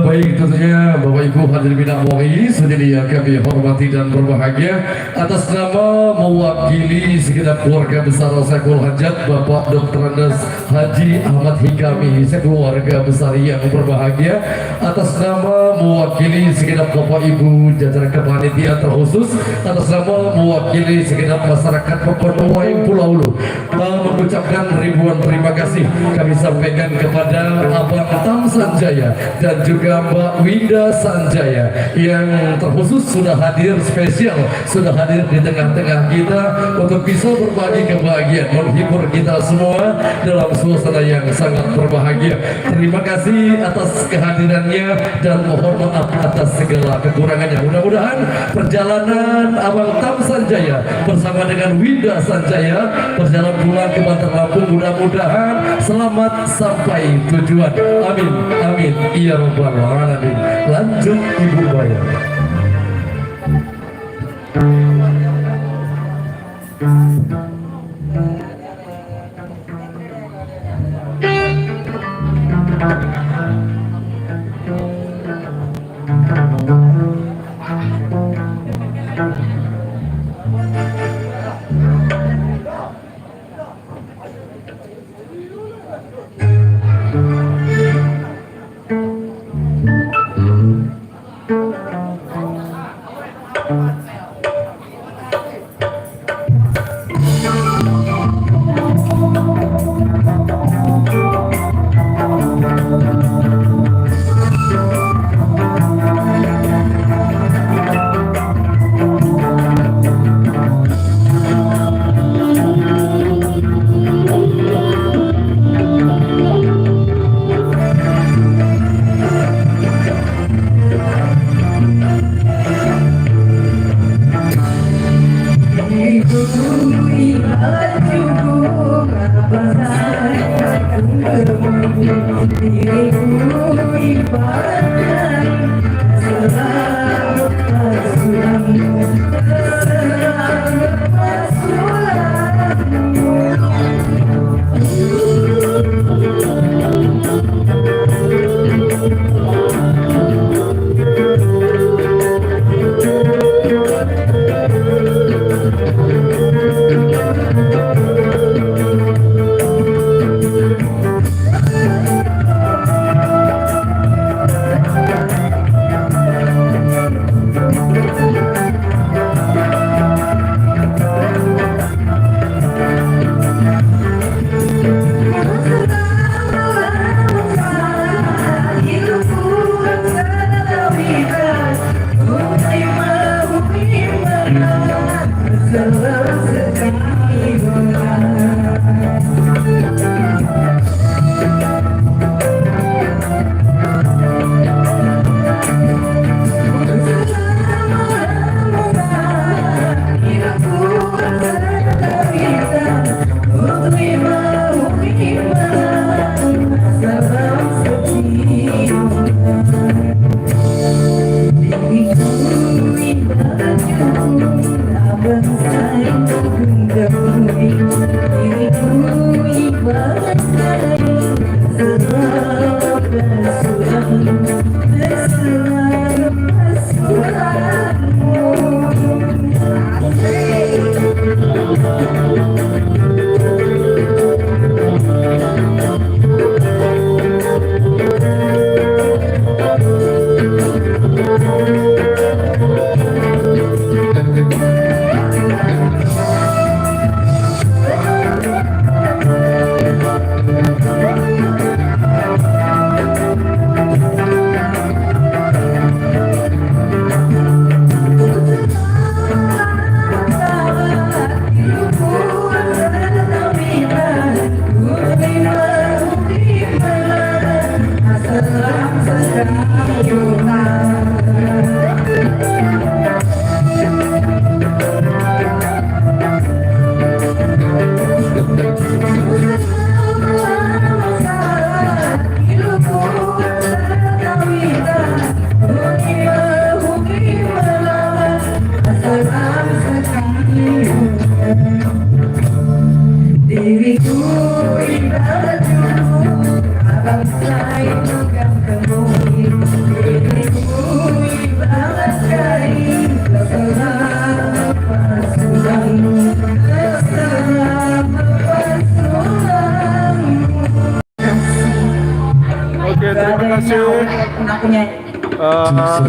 Baik, tentunya Bapak Ibu hadirin bina mewakili sendiri yang kami hormati dan berbahagia atas nama mewakili segenap keluarga besar Saiful Hajat Bapak Dr. Andes Haji Ahmad Hikami sekeluarga besar yang berbahagia, atas nama mewakili segenap Bapak Ibu jajaran kepanitiaan terkhusus, atas nama mewakili segenap masyarakat Peponowaing Pulau Lu mengucapkan ribuan terima kasih kami sampaikan kepada Abang Tam Sanjaya dan juga Mbak Winda Sanjaya yang terkhusus sudah hadir spesial, sudah hadir di tengah-tengah kita untuk bisa berbagi kebahagiaan, menghibur kita semua dalam suasana yang sangat berbahagia. Terima kasih atas kehadirannya dan mohon maaf atas segala kekurangannya. Mudah-mudahan perjalanan Abang Tam Sanjaya bersama dengan Winda Sanjaya berjalan pulang ke Bantar Lampung mudah-mudahan selamat sampai tujuan. Amin, amin, ya rabbal alamin. Lanjut Ibu Maya.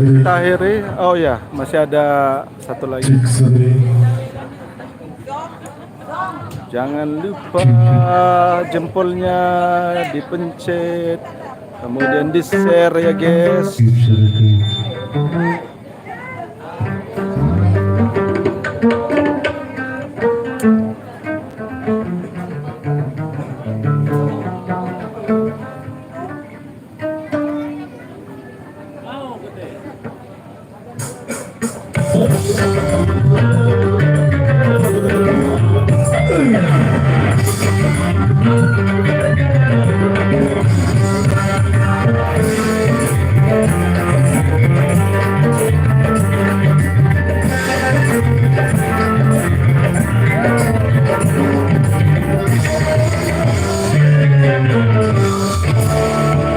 Kita akhiri. Oh ya, masih ada satu lagi. Jangan lupa jempolnya dipencet Kemudian di share ya guys.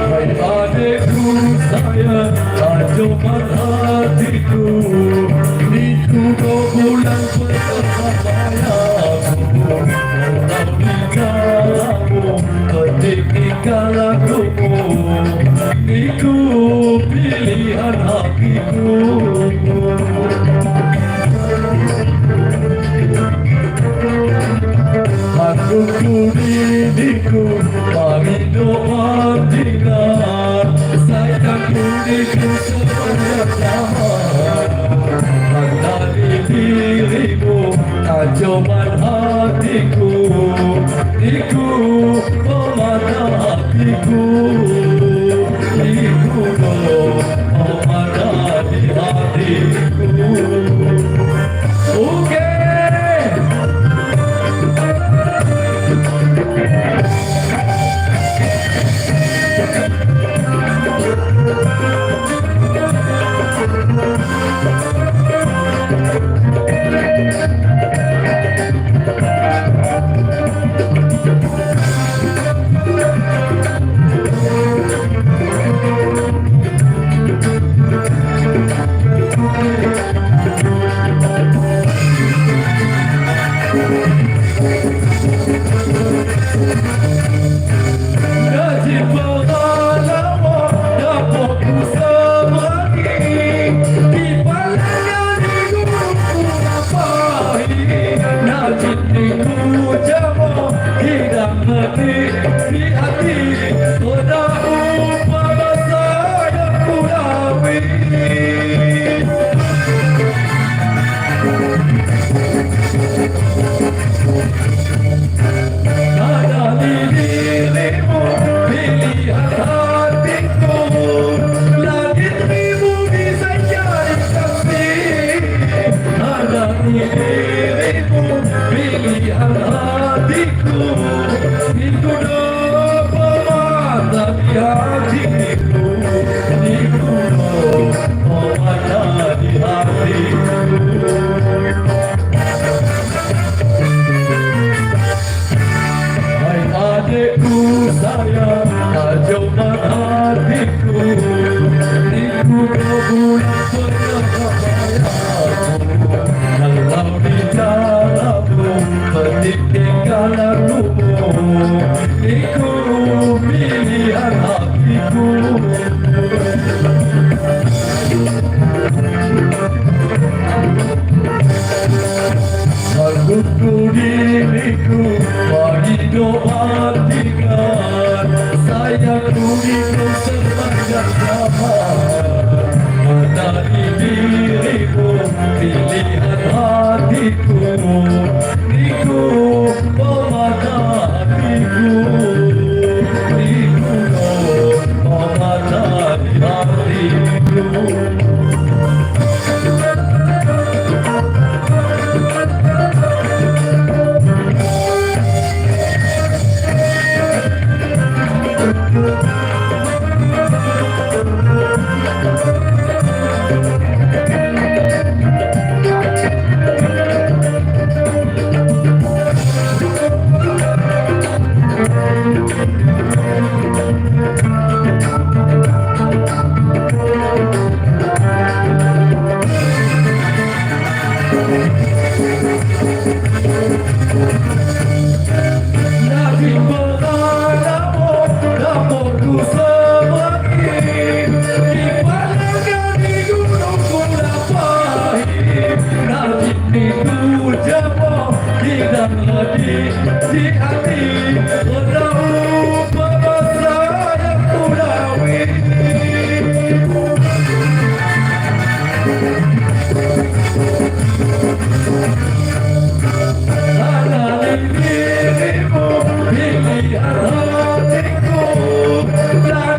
Hai adikku sayang, ajokan hatiku, itu kau bulan persahabayaku, orang di jalanmu, ketik tinggal aku, itu pilihan hatiku. Aku diriku, mari doa dengar, sayangku diriku sebanyak zaman. Mengenali dirimu, ancaman hatiku, iku pemata hatiku, iku pemata di hatiku. Oke.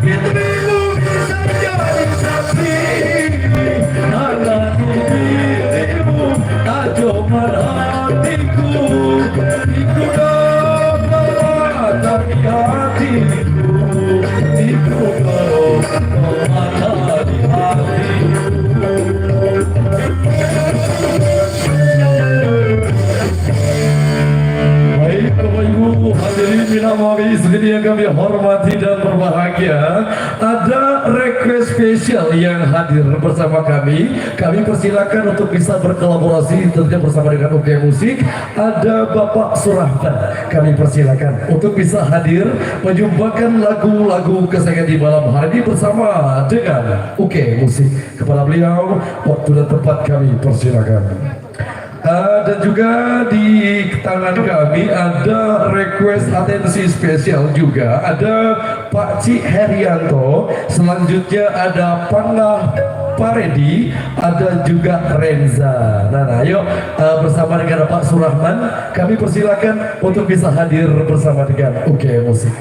Fitrimu bisa jadi saksi akan dirimu tajoman hatiku. Iku dapat dari hatiku, iku dapat dari hatiku. Baik Bapak Ibu hadirin minamari segini yang kami hormati dan berbahagia, ada request spesial yang hadir bersama kami. Kami persilakan untuk bisa berkolaborasi tentunya bersama dengan UK Musik. Ada Bapak Surahman, kami persilakan untuk bisa hadir menyumbangkan lagu-lagu kesayangan di malam hari ini bersama dengan UK Musik. Kepada beliau waktu dan tempat kami persilakan. Dan juga di tangan kami ada request atensi spesial juga. Ada Pak Cik Herianto, selanjutnya ada Pangah Paredi, ada juga Renza. Nah, ayo bersama dengan Pak Surahman kami persilakan untuk bisa hadir bersama dengan UK Musik.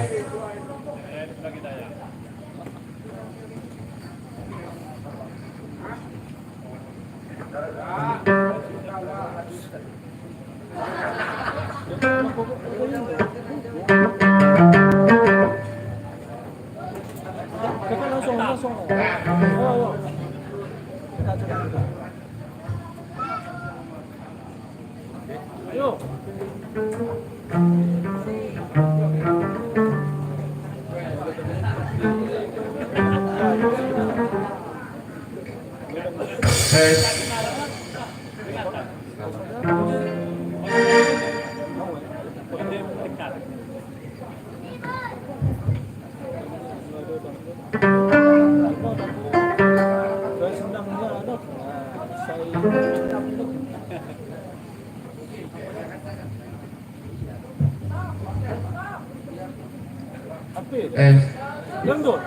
Dangdut.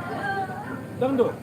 Dangdut.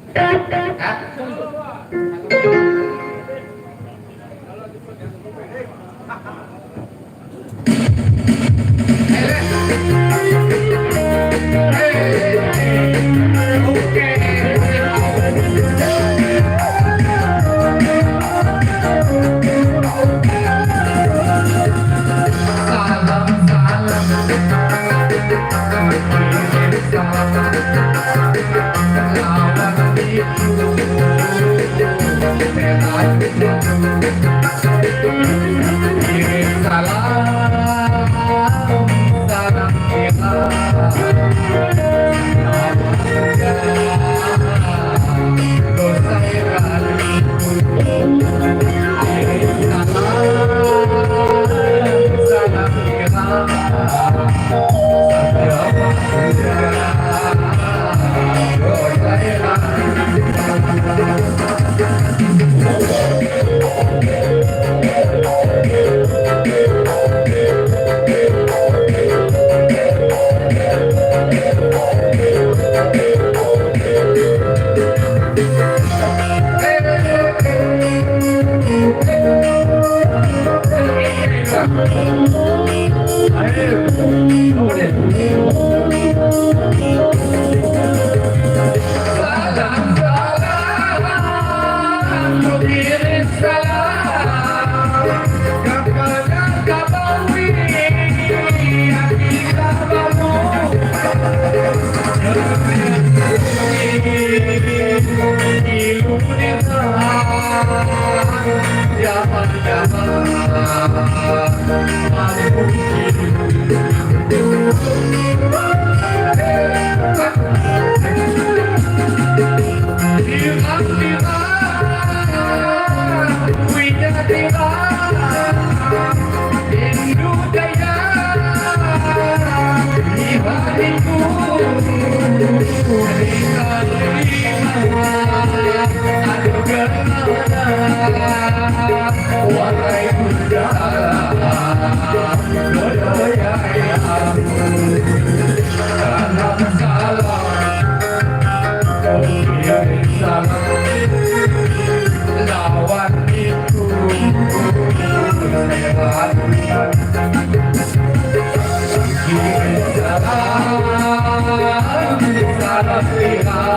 Salam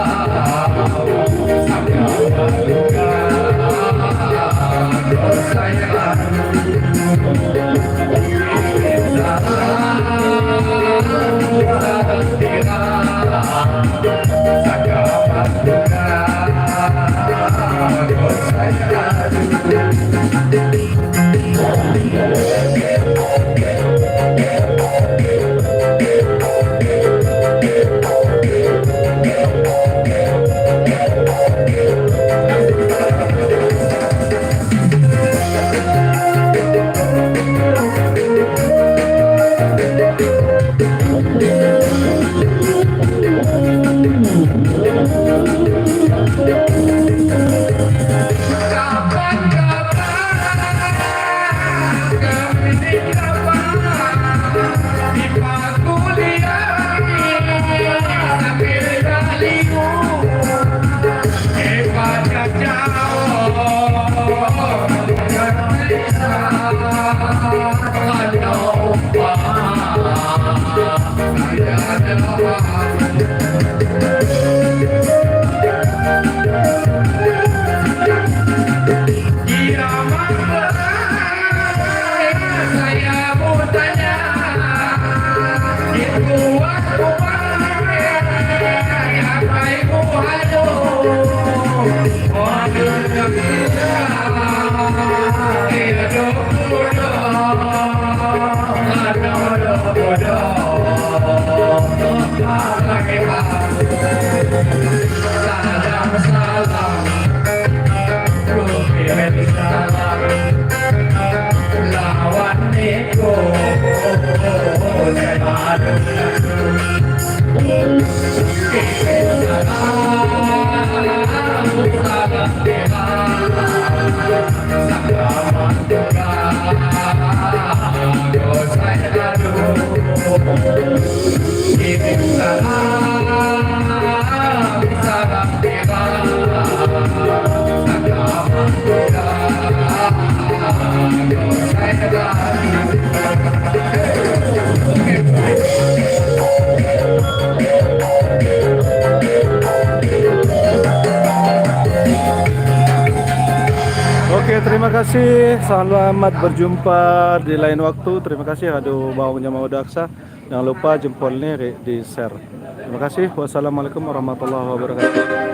Oke, terima kasih. Selamat berjumpa di lain waktu. Terima kasih. Aduh, baunya mau daksa. Jangan lupa jempolnya di share. Terima kasih. Wassalamualaikum warahmatullahi wabarakatuh.